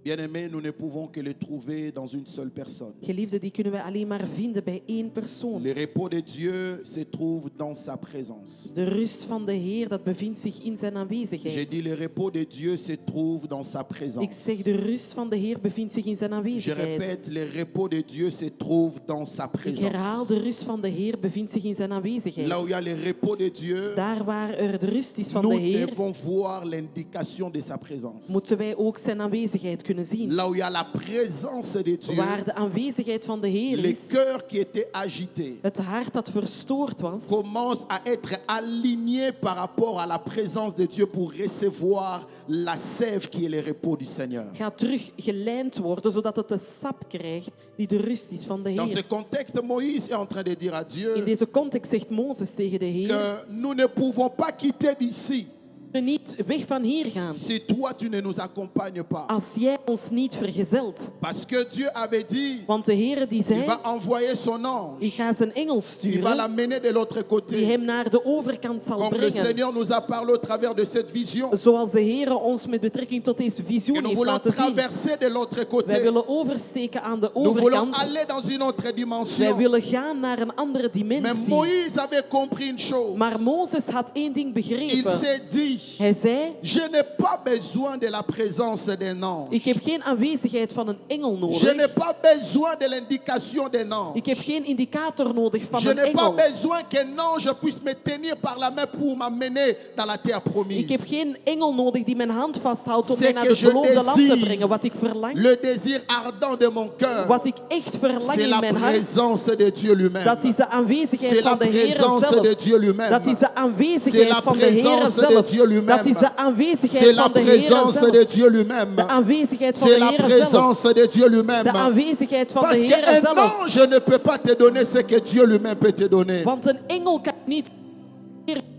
bien-aimés, nous ne pouvons que le trouver dans une seule personne. geliefde, die kunnen wij alleen maar vinden bij één persoon. Le repos de Dieu se trouve dans sa présence. De rust van de Heer, dat bevindt zich in zijn J'ai aanwezigheid. dit le repos de Dieu se trouve dans sa Ik présence. zeg, de rust van de Heer bevindt zich in zijn Je aanwezigheid. répète, le repos de Dieu se trouve dans sa Ik herhaal, présence. de rust van de Heer bevindt zich in zijn Là aanwezigheid. où il y a le repos de Dieu, Daar waar er de rust is van de nous Heer, devons voir l'indication de sa présence. moeten wij ook zijn aanwezigheid kunnen zien. là où il y a la présence de Dieu, Waar de aanwezigheid van de Heer les is, cœurs qui étaient agités het hart dat verstoord was, commencent à être alignés par rapport à la présence de Dieu pour recevoir la sève qui est le repos du Seigneur. gaat terug gelijnd worden, zodat het de sap krijgt die de rust is van de Dans ce Heer. contexte, Moïse est en train de dire à In Dieu deze context zegt Mozes tegen de Heer, que nous ne pouvons pas quitter d'ici we niet weg van hier gaan si toi tu ne nous accompagnes pas. als jij ons niet vergezelt. Parce que Dieu avait dit, Want de Heer die il zei, va envoyer son ange, ik ga zijn engel il va sturen l'amener de l'autre die côté. hem naar de overkant zal Comme le brengen. Seigneur nous a parlé au travers de cette vision, Zoals de Heer ons met betrekking tot deze que visioen nous heeft voulons laten zien. traverser de l'autre Wij côté. willen oversteken aan de Nous voulons overkant. aller dans une autre Wij dimension. willen gaan naar een andere Mais dimensie. Moïse avait compris une chose. Maar Mozes had één ding Il begrepen. s'est dit, Hij zei, je n'ai pas besoin de la présence d'un ange. ik heb geen aanwezigheid van een engel Je nodig. n'ai pas besoin de l'indication d'un ange. Ik heb geen indicator nodig van Je een n'ai pas engel. besoin qu'un ange puisse me tenir par la main pour m'amener dans la terre promise. Ik heb geen engel nodig die mijn hand vasthoudt om C'est mij naar que het je beloofde land te désire. brengen. Wat ik verlang, Le désir ardent de mon cœur, wat ik echt verlang c'est in la mijn hart, présence de Dieu lui-même. dat is de aanwezigheid C'est la van de Heer présence de zelf. Dieu lui-même. Dat is de C'est aanwezigheid la van de Heer présence de zelf. Dieu lui-même. Dat is de C'est aanwezigheid la van de Heer présence zelf. de Dieu lui-même. De aanwezigheid van C'est de la Heer zelf. présence de Dieu lui-même. De aanwezigheid van de Parce Heer qu'un zelf. ange ne peut pas te donner ce que Dieu lui-même peut te donner. Want een engel kan niet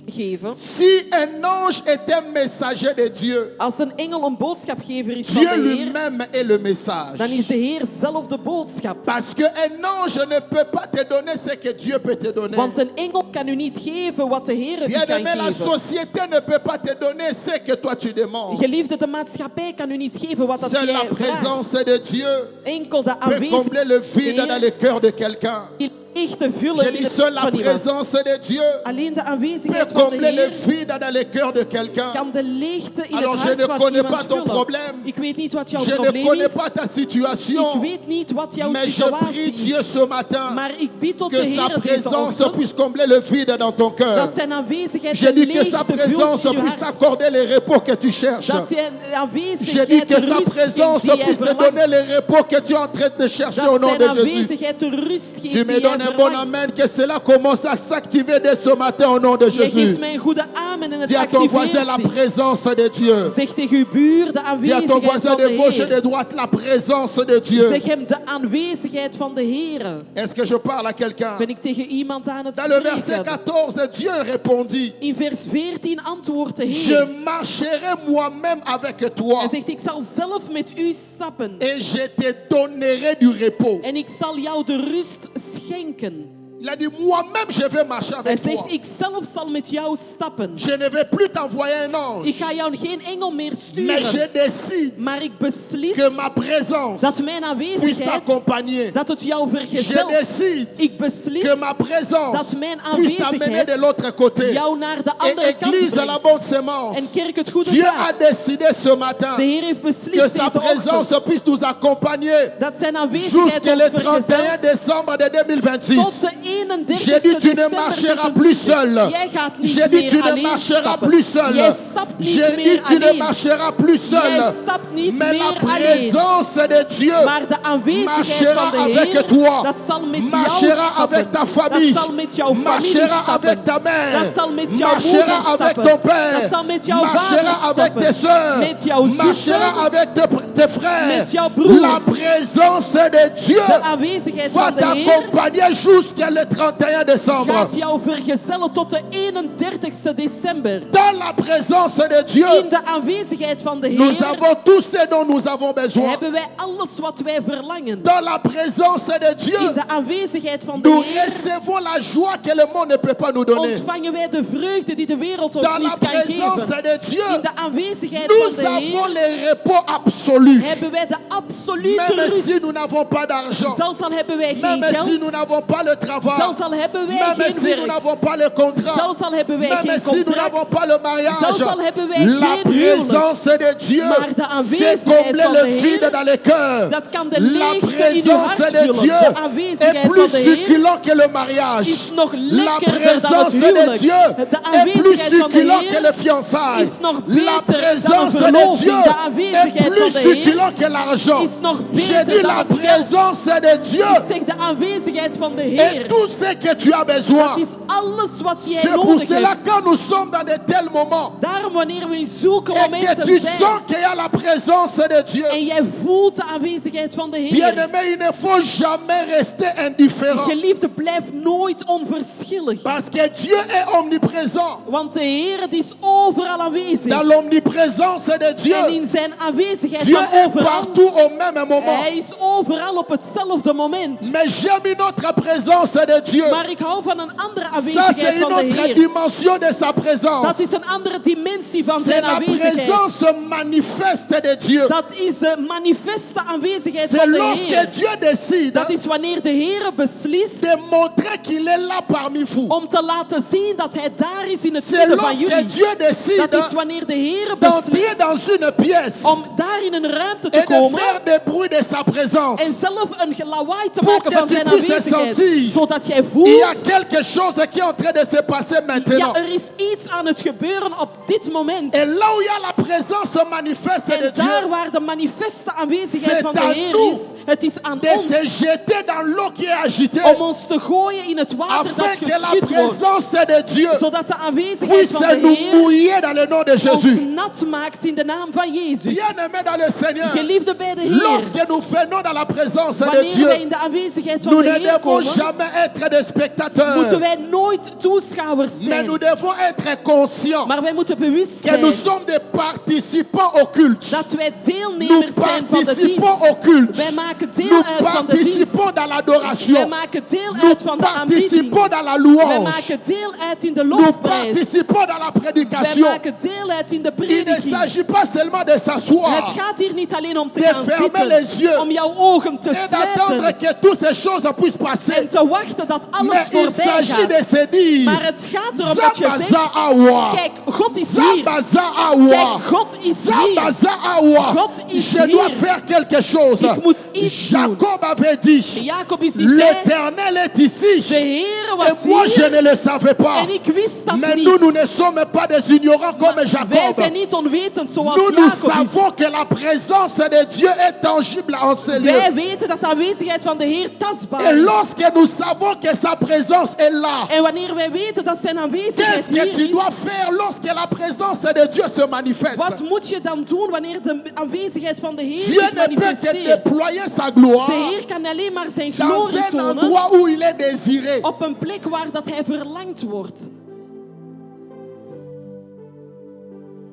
geven. Si un ange est un messager de Dieu, Als een engel een boodschapgever is van Dieu de Heer, lui-même est le message. dan is de Heer zelf de boodschap. Parce qu'un ange ne peut pas te donner ce que Dieu peut te donner. Want een engel kan u niet geven wat de Heer u Bien kan aimé, la geven. société ne peut pas te donner ce que toi tu demandes. Geliefde, de maatschappij kan u niet geven wat dat Seule la jij vraagt. présence de Dieu Enkel de peut combler le vide dans aanwezigheid le cœur de quelqu'un. die leeg te vullen Je in dis het seule hart la van iemand. présence de Dieu Alleen de peut aanwezigheid van de combler le Heer vide dans le cœur de quelqu'un. kan de leegte in Alors, het je hart ne van connais iemand pas ton vullen. problème. Ik weet niet wat jouw Je ne probleem connais is. pas ta situation, Ik weet niet wat jouw mais je situatie prie is. Dieu ce matin Maar ik bid tot de que sa Heer deze présence ochtend puisse combler le vide dans ton cœur. dat zijn aanwezigheid Je de dis que sa leegte présence vult in uw puisse hart. t'accorder le repos que tu cherches. Dat zijn Je aanwezigheid dis de que sa rust présence die jij puisse te verlangt. donner le repos que tu es en train de chercher au Dat nom zijn de Jésus. aanwezigheid de rust geeft Tu die me jij donnes un bon verlangt. amen, que cela commence à s'activer dès ce matin au nom de Jij Jésus. geeft mij een goede amen en het Dis à ton voisin la activeert zich. présence de Dieu. Zeg tegen uw buur de Dis à ton aanwezigheid voisin van de de gauche et de Heer. droite la présence de Dieu. Zeg hem de aanwezigheid van de Heer. Est-ce que je parle à quelqu'un? Ben ik tegen iemand aan het Dans le verset spreken? 14, Dieu répondit, In vers 14 antwoordt de je Heer. marcherai moi-même avec toi Hij zegt, ik zal zelf met u stappen. et je te donnerai du repos. En ik zal jou de rust schenken. Il a dit, moi-même je vais marcher Hij avec toi. zegt, ik zelf zal met jou stappen. Je ne vais plus t'envoyer un ange, Ik ga jou geen engel meer mais je sturen. décide Maar ik beslis que ma présence dat mijn puisse aanwezigheid, t'accompagner. dat het jou Je vergezelt. décide Ik beslis que ma présence dat mijn puisse t'amener aanwezigheid de l'autre côté. jou naar de Et andere kant Église à la brengt. bonne sémence. En kerk het goede Dieu a zaad. décidé ce matin De Heer heeft que beslist sa deze présence ochtend puisse nous accompagner dat zijn aanwezigheid jusqu'au ons 31 vergezelt décembre de 2026. tot de 31 J'ai dit, tu ne december marcheras plus 26. seul. Jij gaat niet J'ai dit, meer tu ne alleen marcheras stappen. plus seul. Jij stapt niet J'ai meer dit, tu ne alleen. marcheras plus seul. Jij stapt niet Mais la meer alleen. présence de Dieu Maar de aanwezigheid marchera van de avec Heer, toi. dat zal met jou Marchera stappen. avec ta famille. Dat zal met jouw familie Marchera stappen. avec ta mère. Dat zal met jouw Marchera moeder avec stappen. ton père. Dat zal met jouw Marchera vader avec tes stappen. soeurs. Met jouw Marchera zussen. avec tes frères. Met jouw broers. La présence de Dieu De aanwezigheid va van de Heer t'accompagner jusqu'à le 31 décembre. gaat jou vergezellen tot de 31 december. Dans la présence de Dieu, In de aanwezigheid van de nous Heer avons tout ce dont nous avons besoin. hebben wij alles wat wij verlangen. Dans la présence de In Dieu, de aanwezigheid van de nous Heer recevons la joie que le monde ne peut pas nous donner. ontvangen wij de vreugde die de wereld ons Dans la niet kan présence geven. de Dieu, In de aanwezigheid nous van de avons Heer le repos absolu. hebben wij de absolute Même rust. si nous n'avons pas d'argent, Zelfs al hebben wij geen même si geld, nous n'avons pas le travail, pas, Zelfs al hebben wij même geen si nous werk. n'avons pas le contrat, Zelfs al hebben wij même geen si nous contract. n'avons pas le mariage, Zelfs al hebben wij la geen huwelijk. présence de Dieu Maar de c'est aanwezigheid combler van le de Heer, vide dans les cœurs. dat kan de La leegte in uw présence hart de vullen. Dieu De est aanwezigheid plus van de Heer succulent que le mariage. is nog La lekkerder dan het présence de huwelijk. Dieu De est plus aanwezigheid van de succulent que Heer le fiançailles. is nog La beter dan présence een de verloving. Dieu De est aanwezigheid plus van de Heer succulent que l'argent. is nog J'ai beter dit dan la het geld. présence de Dieu Ik zeg de aanwezigheid van de est Heer. tout ce que tu as besoin. Dat is alles wat jij C'est pour nodig cela hebt. quand nous sommes dans de tels moments Daarom wanneer we in zulke et que momenten tu zijn sens qu'il y a la présence de Dieu, en jij voelt de aanwezigheid van de Heer. bien-aimé, il ne faut jamais rester indifférent. Geliefde, blijf nooit onverschillig. Parce que Dieu est omniprésent. Want de Heer die is overal aanwezig. Dans l'omniprésence de Dieu, En in zijn aanwezigheid Dieu van est overal. partout au même moment. Hij is overal op hetzelfde moment. Mais j'aime une autre présence de Dieu. Maar ik hou van een andere Ça, aanwezigheid c'est une van de autre Heer. dimension de sa présence. Dat is een andere dimensie van C'est zijn la aanwezigheid. présence manifeste de Dieu. Dat is de manifeste aanwezigheid C'est van de lorsque Heer. Dieu décide Dat is wanneer de Heer beslist de montrer qu'il est là parmi vous. om te laten zien dat hij daar is in het C'est midden van lorsque jullie. Dieu décide Dat is wanneer de Heer d'entrer beslist dans une pièce om daar in een ruimte te et de komen faire des bruits de sa présence. en zelf een lawaai te Pour maken que van tu zijn puisses aanwezigheid. sentir. Zodat jij Il voelt, y a quelque chose qui est en train de se passer maintenant. ja, er is iets aan het gebeuren op dit moment. Et là où il y a la présence manifeste de En daar Dieu, waar de manifeste aanwezigheid C'est van de à Heer nous is, het is aan de ons se jeter dans l'eau qui est agitée, om ons te gooien in het water dat afin que la geschud wordt. présence de Dieu Zodat de aanwezigheid puisse van de nous Heer mouiller dans le nom de ons Jésus. nat maakt in de naam van Jezus. Bien-aimés dans le Seigneur, Geliefde bij de Heer, lorsque nous venons dans la présence de wanneer Dieu, wij in de aanwezigheid van nous de ne Heer devons komen, jamais être des spectateurs, moeten wij nooit toeschouwers mais zijn. nous devons être conscients Maar wij moeten bewust que nous zijn sommes des participants au culte. dat wij Nous deelnemers zijn van de participons dienst. au culte. Wij maken deel Nous uit van de dienst. participons dans Wij l'adoration. maken deel Nous uit van de aanbidding. participons dans la Wij louange. maken deel uit in de Nous lofprijs. participons dans la Wij prédication. maken deel uit in de Il ne prediking. s'agit pas seulement de Het s'asseoir gaat hier niet alleen om te De gaan fermer les zitten, yeux. om jouw ogen te et d'attendre sluiten que toutes ces choses puissent passer. en te wachten dat alles Mais il voorbij s'agit de gaat. se dire, Maar het gaat erom dat je zegt, Zambaza awa, kijk, God is hier. Zambaza awa, Kijk, God is hier. Zambaza awa. God is Je dois hier. faire quelque chose. Ik moet iets doen. Jacob avait dit, Jacob is die zei, l'Éternel est ici. de Heer Et was moi je hier ne le savais pas. en ik wist dat Mais niet. nous ne sommes pas des ignorants comme Wij Jacob. zijn niet onwetend zoals Nous Jacob is. savons que la présence de Dieu est tangible en ces lieux. Wij weten dat de aanwezigheid van de Heer tastbaar Et is. lorsque nous savons que sa présence est là, En wanneer wij weten dat zijn aanwezigheid qu'est-ce que hier tu is, dois faire lorsque la présence de Dieu se manifeste? wat moet je dan doen wanneer de aanwezigheid van de Heer Dieu zich ne peut que manifesteert? déployer sa gloire De Heer kan alleen maar zijn dans glorie un tonen endroit où il est désiré. op een plek waar dat hij verlangd wordt.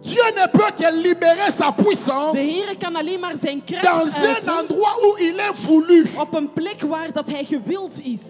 Dieu ne peut que libérer sa puissance De Heer kan alleen maar zijn kracht dans un uiten endroit où il est voulu. op een plek waar dat hij gewild is.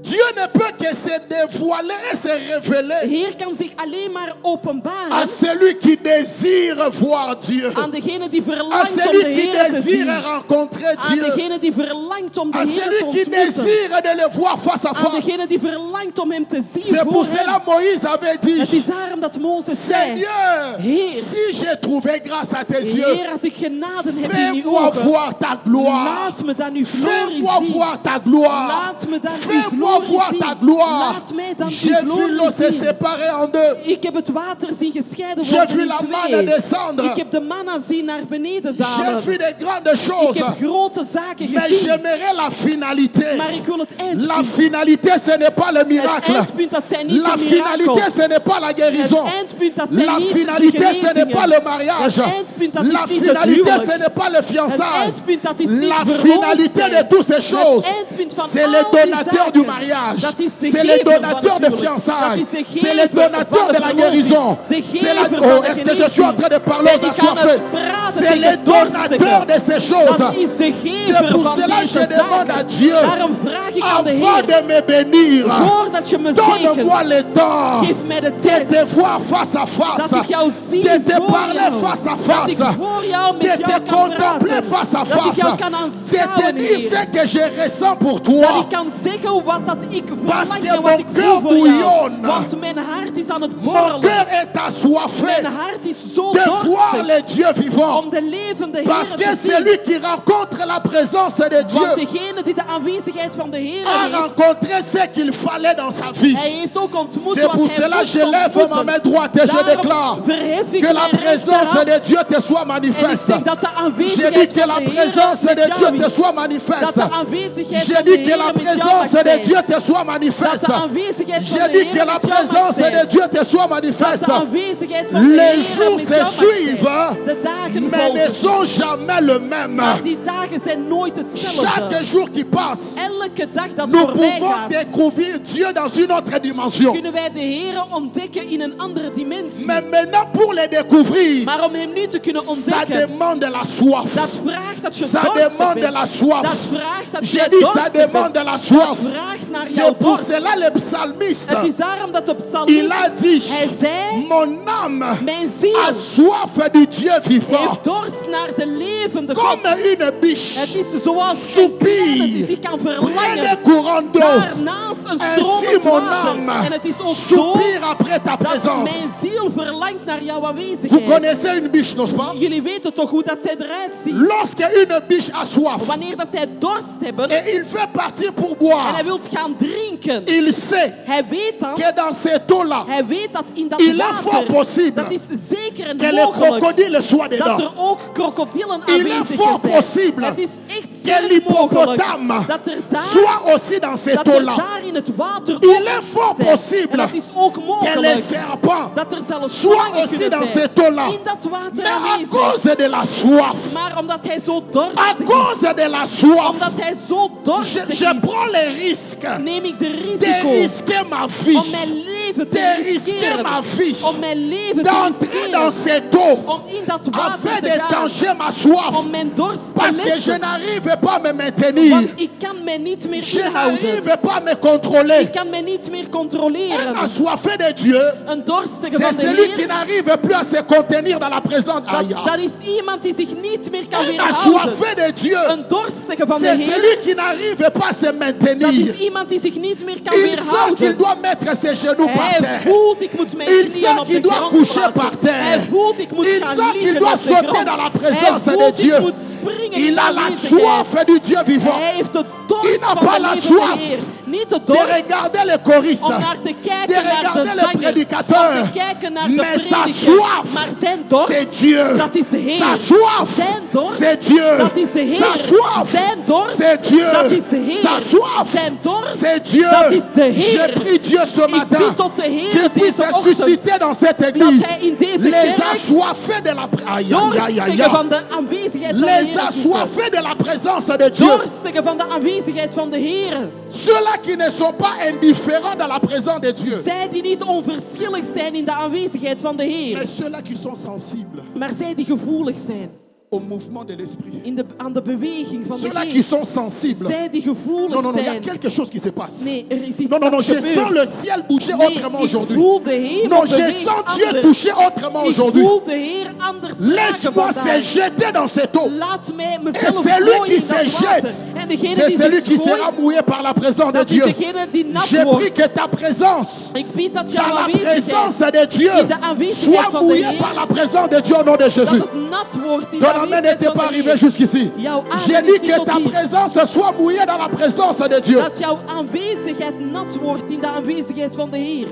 Dieu ne peut que se dévoiler et se De révéler Heer kan zich alleen maar à openbaren celui qui désire voir Dieu, aan degene die à verlangt om de celui qui Heer te zien. désire rencontrer Aan Dieu, degene die verlangt om de à Heer te celui qui ontmoeten. désire de le voir face à Aan face. degene die verlangt om hem te zien C'est pour voor hem. cela Moïse avait Het dit, is daarom dat Mozes zei, Seigneur, Heer, si j'ai trouvé grâce à tes yeux, Heer, als ik genade heb in uw fais-moi ogen, voir ta gloire. laat me dan uw glorie Fais-moi zien. voir ta gloire. Laat me dan uw Fais-moi glorie voir zien. ta gloire. Laat mij dan uw J'ai vu glorie l'eau se zien. séparer en deux. Ik heb het water zien gescheiden J'ai worden vu in la manne twee. descendre. Ik heb de manna zien naar beneden J'ai dalen. vu des grandes Ik choses. heb grote zaken Mais gezien. j'aimerais la finalité. Maar ik wil het La eindpunt. finalité, ce n'est pas le Het miracle. eindpunt, dat zijn niet La de finalité, mirakels. ce n'est pas la guérison. Het eindpunt, dat zijn La niet de finalité, ce n'est pas genezingen. le mariage. Het eindpunt, dat La is niet het finalité, huwelijk. ce n'est pas le Het fiançailles. eindpunt, dat is niet La verloofd finalité zijn. de toutes ces choses, Het eindpunt van c'est le al die donateur du zaken. mariage. mariage. Dat is de C'est le gever van donateur het de huwelijk. fiançailles. Dat is de C'est le gever donateur van de de la verloving. guérison. De C'est la... gever Oh, van de est-ce que je suis en train de parler genezing. aux Ben, ik aan assoiffés? het praten C'est tegen le donateur de dorstigen. ces choses. Dat is de C'est gever pour van cela que je deze demande à zaken. Dieu, Daarom vraag ik aan de avant de Heer, me bénir, voordat je me donne-moi zegent, le temps geef mij de de tijd te voir face à face, dat ik jou zie de te voor parler jou. face à Dat ik face, voor jou de met te jou kan contempler praten. face à Dat ik face, jou kan de te aanschouwen, dire Heer. ce que je ressens pour Dat toi. ik kan zeggen wat dat ik Parce verlang que en wat mon ik cœur voel voor jou. bouillonne. Want mijn hart is aan het Mon borrelen. cœur est assoiffé Mijn hart is zo de voir dorstig le Dieu vivant. om de levende Parce Heer que te zien. celui qui rencontre la présence de Want Dieu degene die de aanwezigheid van de Heer a heeft, rencontré ce qu'il fallait dans sa vie. hij heeft ook ontmoet C'est wat pour hij cela que moest je lève ma ontmoeten. main droite et je Daarom déclare verhef ik que la mijn présence de rechterhand Dieu te soit en ik manifeste. zeg dat de Je aanwezigheid dis que van la de Heer présence met de Dieu jou te is. soit Dat manifeste. de aanwezigheid Je van de dis que la Heer met jou présence mag de zijn. Dieu te soit Dat manifeste. de aanwezigheid van Je de dis Heer que la met jou mag présence zijn. de Dieu te soit Dat manifeste. de aanwezigheid van de Les Heer jours met se jou mag zijn. suivent, De dagen mais ne volgen. sont jamais le même. Maar die dagen zijn nooit hetzelfde. Chaque jour qui passe, Elke dag dat nous voorbij pouvons gaat, découvrir Dieu dans une autre dimension. kunnen wij de Heer ontdekken in een andere dimensie. Mais maintenant, pour le découvrir, Maar om hem nu te kunnen ça ontdekken, demande la soif. dat vraagt dat je Ça dorstig demande bent. la soif. Dat vraagt dat J'ai je dit, ça dorstig bent. demande la soif. Dat vraagt naar C'est jouw pour dorst. cela le psalmiste, Het is daarom dat de il psalmist, a dit, hij zei, mon âme mijn ziel a soif du Dieu vivant. heeft dorst naar de levende God. Comme une biche Het is zoals een soupire konijn die kan près verlangen des courants d'eau. daarnaast een Ainsi stromend mon water. âme En het is ook zo soupire après ta dat présence. mijn ziel verlangt naar jouw Vous aanwezigheid. connaissez une biche, n'est-ce pas? Jullie weten toch hoe dat zij eruit zien? Lorsque une biche a soif Wanneer dat zij dorst hebben et il veut partir pour en boire, hij wil gaan drinken, il sait hij weet dan, que dans cette eau-là, hij weet dat in dat il est fort water, possible dat is zeker en que les mogelijk crocodiles soient dat dedans. er ook krokodillen Il est aanwezig fort zijn. possible Het is echt que sterk mogelijk l'hippopotame dat er daar, soit aussi dans cette dat er eau-là. daar in het water Il ook est fort zijn. possible En het is ook que les mogelijk serpents dat er zelfs soient slangen aussi kunnen dans zijn cette eau-là. in dat water Mais à aanwezig. cause de la soif, Maar omdat hij zo à dorstig is, cause de la soif, omdat hij zo dorstig je is, prends le risque neem ik de de risico risquer ma vie, om mijn leven te de risquer riskeren. ma vie, Om mijn leven te d'entrer dans riskeren. cette eau Om in dat water afin te gaan. d'étancher ma soif. Om mijn dorst te Parce que je lessen. n'arrive pas à me maintenir. Want ik kan mij niet meer Je inhouden. n'arrive pas à me contrôler. Ik kan mij niet meer Un controleren. assoiffé de Dieu, Een dorstige c'est van de celui qui Heer, n'arrive plus à se contenir dans la présence. Aïe. dat is iemand die zich niet meer kan Un weerhouden. assoiffé de Dieu, Een dorstige van de c'est Heer, celui qui n'arrive pas à se dat maintenir. is iemand die zich niet meer kan Il sent qu'il weerhouden. doit mettre ses genoux par Hij terre. voelt, ik moet mijn Il knieën sent op qu'il de doit grond coucher plaatsen. par terre. Hij voelt, ik moet Il gaan sent qu'il liggen doit op de sauter grond. dans la Hij présence de voelt, Dieu. ik moet springen in Il de a la aanwezigheid. soif du Dieu vivant. Hij heeft de Il dorst n'a van pas de la levende soif Heer. Niet de de dorst regarder les choristes, om naar te de kijken naar de regarder les zangers, om prédicateurs. te kijken naar de Mais sa prediker. soif, Maar zijn dorst, c'est Dieu. dat is de Heer. Sa soif, Zijn dorst, c'est Dieu. dat is de Heer. Sa soif, Zijn dorst, c'est Dieu. dat is de Heer. Sa soif, Zijn dorst, c'est Dieu. dat is de Heer. Je prie Dieu ce Ik matin bid tot de Heer qu'il puisse deze se ochtend susciter dans cette dat église. hij in deze Les kerk assoiffés de la aïe, aïe, aïe, aïe, dorstigen aïe. van de aanwezigheid van de Les Heer zoeken. assoiffés de la présence de Dieu. Dorstigen van de aanwezigheid van de Heer. Ceux-là qui ne sont pas indifférents dans la présence de Dieu. Zij die niet onverschillig zijn in de aanwezigheid van de Heer. Mais ceux-là qui sont sensibles Maar zij die gevoelig zijn au mouvement de l'esprit. aan de beweging van de Ceux-là qui Geest. sont sensibles. Zij die gevoelig Non, non, non, il y a zijn. quelque chose qui se passe. Nee, er is iets Non, non, non, dat je gebeurt. sens le ciel bouger Nee, autrement ik aujourd'hui. voel de hemel Non, je beweegt sens Dieu anders. toucher autrement Ik aujourd'hui. voel de Heer anders raken Laisse-moi se vandaag. jeter dans cette eau. Laat mij Et mezelf celui gooien qui in dat se water. jette, En degene c'est die celui zich qui sera gooit, mouillé par la présence de dat is Dieu. degene die nat Je prie wordt. que ta présence Ik bid dat dans jouw la aanwezigheid, présence de Dieu in de aanwezigheid soit van de mouillée Heer, par la présence de Dieu au nom de dat Jésus. het nat wordt in de Ton amen aanwezigheid n'était van pas de arrivé Heer. jusqu'ici. Jouw J'ai adem dit is niet que tot ta hier. présence soit mouillée dans la présence de Dieu. Dat jouw aanwezigheid nat wordt in de aanwezigheid van de Heer.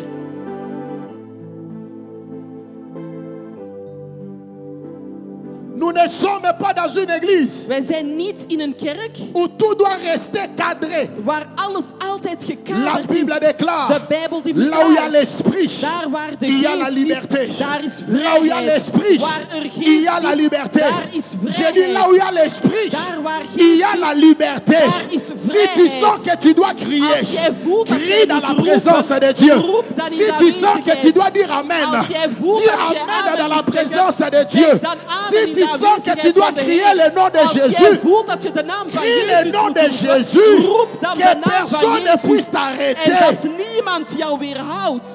Nous ne ne sommes pas dans une église Wij zijn niet in een kerk où tout doit rester cadré. waar alles altijd La gekaderd Bible is. déclare, De Bijbel die là où il y a verklaart, l'esprit, daar waar de il y a la geest liberté. is, daar is Là où il y a vrijheid. l'esprit, Waar er geest il y a la is, liberté. daar is J'ai dit là où il y a l'esprit, Daar waar il y geest a is, la liberté. daar is Si tu vrijheid. sens que tu dois crier, Als jij voelt dat crie jij dans moet la roepen, présence de Dieu. roep dan in Si de tu sens que aanwezigheid. tu dois dire Amen, Als jij voelt dis dat je Amen dans la moet zeggen, présence de zeg Dieu. dan amen Si in tu de sens que tu aanwezigheid dois van de crier Heer. le nom de Als jij Jésus, voelt dat je de naam van crie Jezus le nom moet de roepen, Jésus, roep dan de que naam van personne ne puisse Jezus. En t'arrêter. dat niemand jou weerhoudt.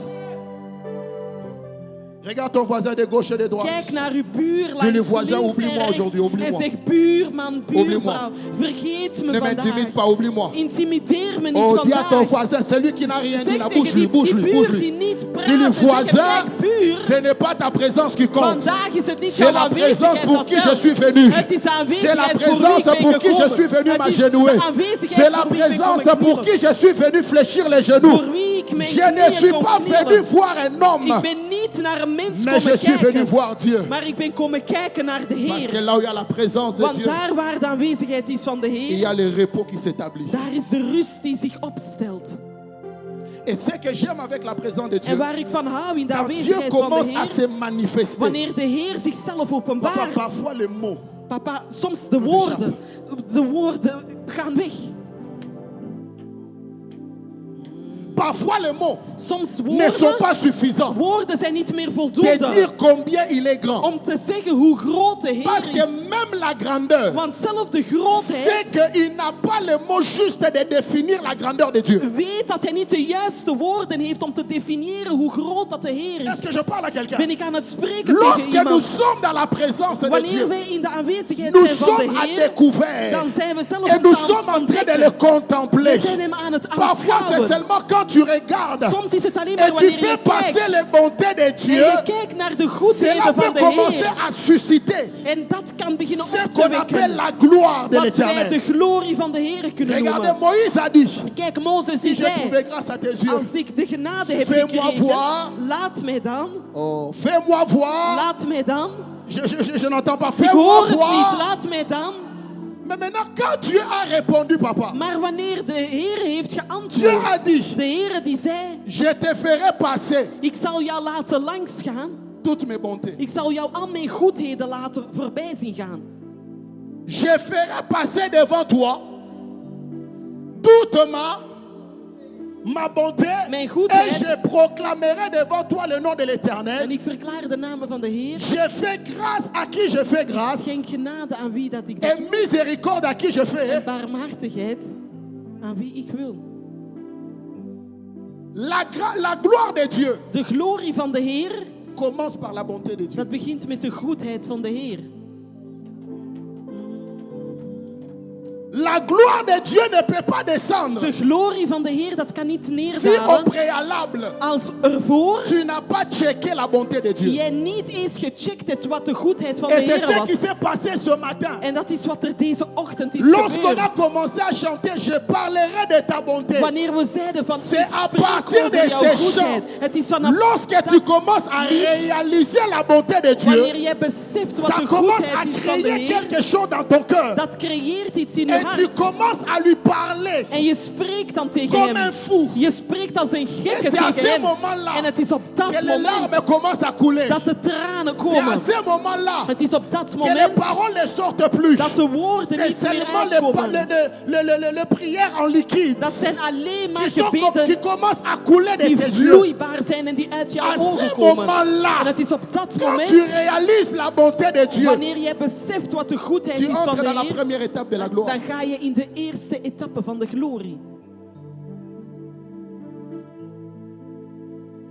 Regarde ton voisin de gauche et de droite. Kijk naar uw buur Dis les langs voisins, links oublie-moi en aujourd'hui, rechts en oublie-moi. zeg buurman, Oublie-moi. buurvrouw, vergeet me Ne m'intimide vandaag. pas, oublie-moi. Intimideer me niet Oh, dis à ton vandaag. voisin, celui qui n'a rien dit, Zeg là, tegen bouge-lui, die bouge-lui, buur bouge-lui. die niet praat, Dis-lui, en zeg hem, voisin, kijk, buur, ce n'est pas ta présence qui compte. vandaag is het niet C'est jouw la présence aanwezigheid pour dat qui je telt. suis venu. Het is de C'est la aanwezigheid voor wie présence ik ben pour qui je gekomen. suis venu Het is m'agenouiller. de aanwezigheid C'est la voor wie ik ben présence komen pour qui knielen. je suis venu fléchir les genoux. Voor wie ik mijn Je ne knieën suis kom pas knielen. venu voir un Ik homme, ben niet naar een mens mais je komen suis venu kijken, voir Dieu. maar ik ben komen kijken naar de Parce que Heer. là où il y a la présence de Want Dieu, daar waar de aanwezigheid is van de il y Heer, a le repos qui s'établit. daar is de rust die zich opstelt. Et ce que j'aime avec la présence de En Dieu, waar ik van hou in de quand Dieu aanwezigheid van de commence à Heer, se manifester, wanneer de Heer zichzelf papa, openbaart. parfois les mots, Papa, soms de woorden gaan weg. parfois les mots Soms ne sont pas suffisants woorden zijn niet meer de voldoende dire combien il est grand. om te zeggen hoe groot de Parce Heer que is. même la grandeur, Want zelf de c'est grootheid qu'il n'a pas le mot juste de définir la grandeur de Dieu. weet dat hij niet de juiste woorden heeft om te definiëren hoe groot dat de Heer Est-ce que is. je parle à quelqu'un? Ben ik aan het spreken tegen Lorsque nous iemand? sommes dans la présence de Wanneer Dieu, wij in de aanwezigheid nous zijn van de sommes à Heer, découvert dan zijn we zelf et op nous aan sommes het en train de ontdekken. le contempler. We zijn hem aan het Parfois, c'est aanschouwen. seulement quand tu regardes Soms is het alleen maar et tu wanneer je fais passer kijkt les bontés de en Dieu, je kijkt naar de cela goedheden van peut de commencer Heer. à susciter En dat kan beginnen ce op te qu'on appelle wekken. la gloire de Wat wij de l'Éternel. glorie van de Heer kunnen Regardez, noemen. Moïse a dit, Kijk, Mozes si die je trouvais zei, grâce à tes yeux, als ik de genade heb Fais-moi gekregen, voir. laat mij dan, oh, fais-moi voir. laat mij dan. Je n'entends pas, Ik hoor fais-moi het niet, voir. laat mij dan. Mais maintenant, quand Dieu a répondu, papa, Maar wanneer de Heer heeft Dieu a geantwoord, dit, de Heer die zei, je te ferai passer ik zal jou laten langsgaan. toutes mes bontés. Ik zal jou al mijn goedheden laten voorbij zien gaan. Je ferai passer devant toi toute ma bonté Mijn et goedheid. je proclamerai devant toi le nom de En l'Éternel. ik verklaar de namen van de Heer. Je fais grâce à qui je fais grâce Schenk genade aan wie dat ik dat et miséricorde à qui je en fais. barmhartigheid aan wie ik wil. La gloire de Dieu De glorie van de Heer, commence par la bonté de Dieu. dat begint met de goedheid van de Heer. La gloire de Dieu ne peut pas descendre De glorie van de Heer, dat kan niet si au neerdalen préalable als ervoor tu n'as pas checké la bonté de Dieu. jij niet eens gecheckt hebt wat de goedheid van de Et c'est Heer ce was. qui s'est passé ce matin. En dat is wat er deze ochtend is Lorsqu'on a gebeurd. commencé à chanter, je parlerai de ta bonté. Wanneer we zeiden van, C'est ik à spreek partir de over jouw ces goedheid. chants, Het is vanaf lorsque tu commences à réaliser la bonté de Dieu, wanneer jij beseft wat ça de commence à goedheid is van de créer Heer, quelque chose dans ton cœur. dat creëert iets in je Et tu hart. commences à lui parler En je spreekt dan tegen comme hem. un fou. Je spreekt als een Et gekke c'est à tegen ce hem. moment-là En het is op dat que les moment larmes commencent à couler. dat de tranen C'est à komen. ce moment-là Het is op dat que les moment paroles ne sortent plus. dat de woorden C'est niet meer seulement uitkomen. les prières en liquide Dat zijn alleen maar qui gebeden commencent à couler de die tes yeux. vloeibaar zijn en die uit À jouw ogen ce komen. moment-là, En het is op dat quand moment, tu réalises la bonté de Dieu, wanneer jij beseft wat de goedheid tu is van entres dans de la Heer, première étape de la gloire. dan ga je in de eerste etappe van de glorie.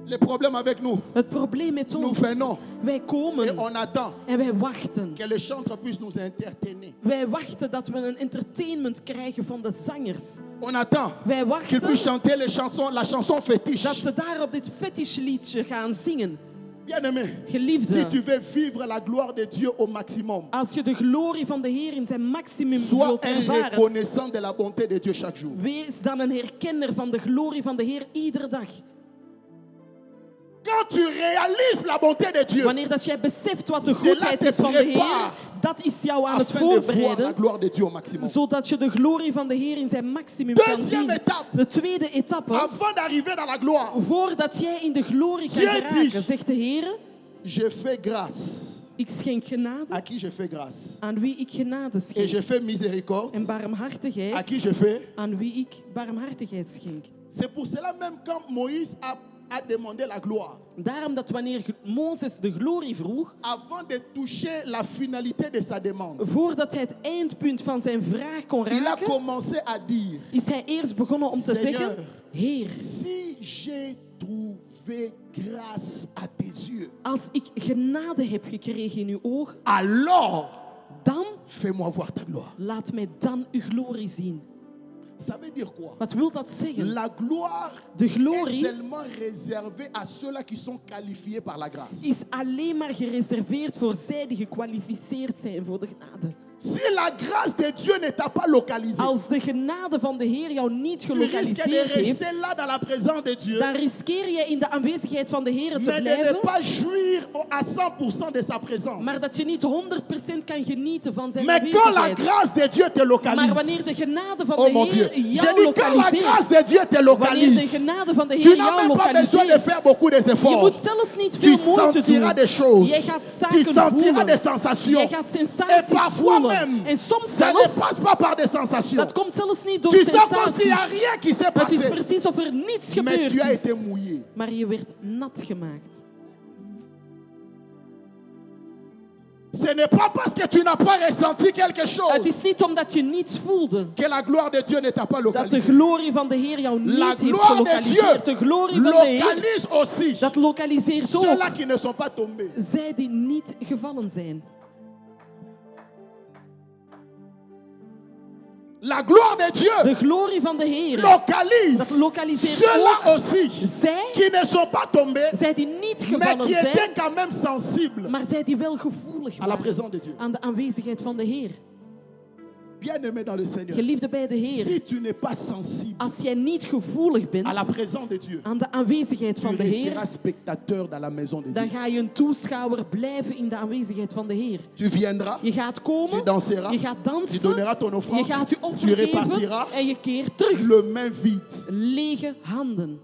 Le problème avec nous, Het probleem met nous ons, venons wij et komen on attend en wij wachten. que le chanteur puisse nous entertainer. Wij wachten dat we een entertainment krijgen van de zangers. On attend Wij qu'ils wachten puissent chanter la chanson fétiche. dat ze daar op dit fetishliedje gaan zingen. Bien-aimé, Geliefde, si tu veux vivre la gloire de Dieu au maximum, als je de glorie van de Heer in zijn maximum sois wilt un ervaren, reconnaissant de la bonté de Dieu chaque jour. wees dan een herkenner van de glorie van de Heer iedere dag. Quand tu réalises la bonté de Dieu, Wanneer dat jij beseft wat de Cela goedheid te is van de Heer, prépare dat is jou aan het afin de voir la voorbereiden, gloire de Dieu au maximum. zodat je de glorie van de Heer in zijn maximum kan Deuxième zien. étape. De tweede etappe, Avant d'arriver dans la gloire, voordat jij in de glorie kan Dieu geraken, dit, zegt de Heer, je fais grâce ik schenk genade à qui je fais grâce. aan wie ik genade Et schenk. je fais miséricorde En à barmhartigheid qui je fais. aan wie ik barmhartigheid schenk. C'est pour cela même quand Moïse a demandé la gloire, Daarom dat wanneer Mozes de glorie vroeg, avant de toucher la finalité de sa demande, voordat hij het eindpunt van zijn vraag kon il a raken, commencé à dire, is hij eerst begonnen om te Seigneur, zeggen, Heer, si j'ai trouvé grâce à tes yeux, als ik genade heb gekregen in uw ogen, alors dan fais-moi voir ta gloire. laat mij dan uw glorie zien. Ça veut dire quoi? Wat wil dat zeggen? La gloire De est glorie seulement réservée à ceux-là qui sont qualifiés par la grâce. is alleen maar gereserveerd voor zij die gekwalificeerd zijn voor de genade. Si la grâce de Dieu ne t'a pas localisé, Als de genade van de Heer jou niet tu risques de gelokaliseerd heeft, rester là dans la présence de Dieu, dan riskeer je in de aanwezigheid van de Heer te mais de ne blijven, pas jouir à 100% de sa présence. maar dat je niet 100% kan genieten van zijn Mais quand la aanwezigheid. grâce de Dieu te localise, Maar wanneer de genade van oh de mon Dieu, Heer je jou dis quand la grâce lokaliseert, de Dieu te wanneer de localise, genade van de tu Heer n'as jou même pas besoin de lokaliseert, faire beaucoup je d'efforts. moet zelfs niet Tu veel moeite sentiras doen. des choses, Jij gaat tu zaken sentiras voelen. des sensations. Jij gaat Et sensaties parfois voelen. même, En soms ça ne zelf, passe pas par des sensations. dat komt zelfs niet door Tu sens comme s'il n'y a sensaties. rien qui s'est Het is passé, precies of er niets mais tu as gebeurd été is. mouillé. Maar je werd nat gemaakt. Ce n'est pas parce que tu n'as pas ressenti quelque Het chose is niet omdat je niets voelde que la gloire de Dieu ne t'a pas dat de localisé. glorie van de Heer jou niet La heeft gloire de gelokaliseerd. De Dieu glorie van de Heer, localise aussi dat lokaliseert ook ceux-là qui ne sont pas tombés. zij die niet gevallen zijn. La gloire de Dieu De glorie van de Heer, localise dat lokaliseert ceux-là ook aussi zij, qui ne sont pas tombés, zij die niet mais gevallen qui étaient zijn, quand même sensibles maar zij die wel gevoelig à la waren présence de Dieu. aan de aanwezigheid van de Heer. Bien-aimé dans le Seigneur, Geliefde bij de Heer, si tu n'es pas sensible als jij niet gevoelig bent à la présence de Dieu, aan de aanwezigheid tu van de Heer, resteras spectateur dans la maison de dan Dieu. ga je een toeschouwer blijven in de aanwezigheid van de Heer. Tu viendras, Je gaat tu komen, danseras, je gaat tu dansen, donneras ton je offrande, gaat je tu offer geven repartiras en je keert terug. le main vide. Lege handen.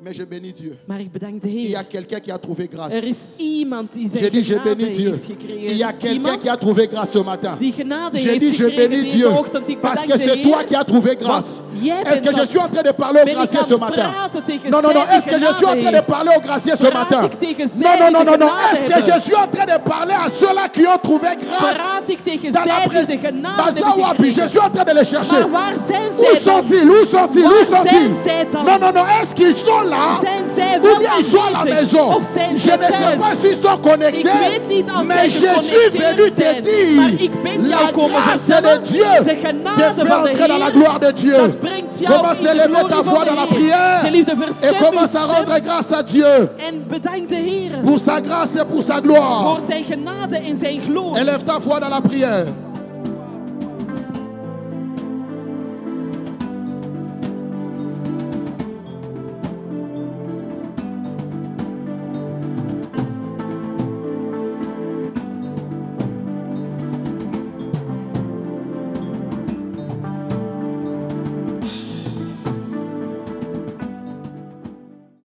Mais je bénis Dieu. Maar ik bedank de Il y a Heer. quelqu'un qui a trouvé grâce. Er is iemand die J'ai zijn dit, je genade bénis Dieu. heeft gekregen. Il y a Er is quelqu'un iemand qui a trouvé grâce ce matin. die genade J'ai heeft dit, je gekregen bénis deze Dieu. ochtend. Ik Parce bedank que de c'est toi Heer. qui as trouvé grâce. Want jij Est-ce bent que je dat. suis en train de parler au Ben ik gracieux aan ce het matin? praten tegen Non, non, zij non. die Est-ce que je suis en genade train de heeft? parler au gracieux ce Praat matin? ik tegen zij Non, non, die non, non, non. genade Est-ce que je hebben? suis en train de parler à ceux-là qui ont trouvé grâce Praat ik tegen dans la zij die de présence? genade hebben Bazawapi, je gekregen? suis en train de les chercher. Maar waar zijn Où zij dan? sont-ils? Où sont-ils? Où Waar sont-ils? zijn zij dan? Non, non, non. Est-ce qu'ils sont là? Zijn zij Ou wel bien ils sont à la aanwezig? maison? Of zijn Je ze ne sais pas thuis? s'ils sont Ik connectés, weet niet als mais zij je suis venu geconnecteerd te zijn. Maar ik dire, ben la jou komen grâce vertellen, de Dieu de te genade fait van de entrer dans la Heer, gloire de Dieu. dat brengt jou Commence in à de lever glorie ta van voix de dans la Heer. prière Geliefde, et verstem commence à uw rendre stem grâce à Dieu en bedank de Heer pour sa grâce et pour sa gloire. voor zijn genade en zijn glorie. Élève ta voix dans la prière.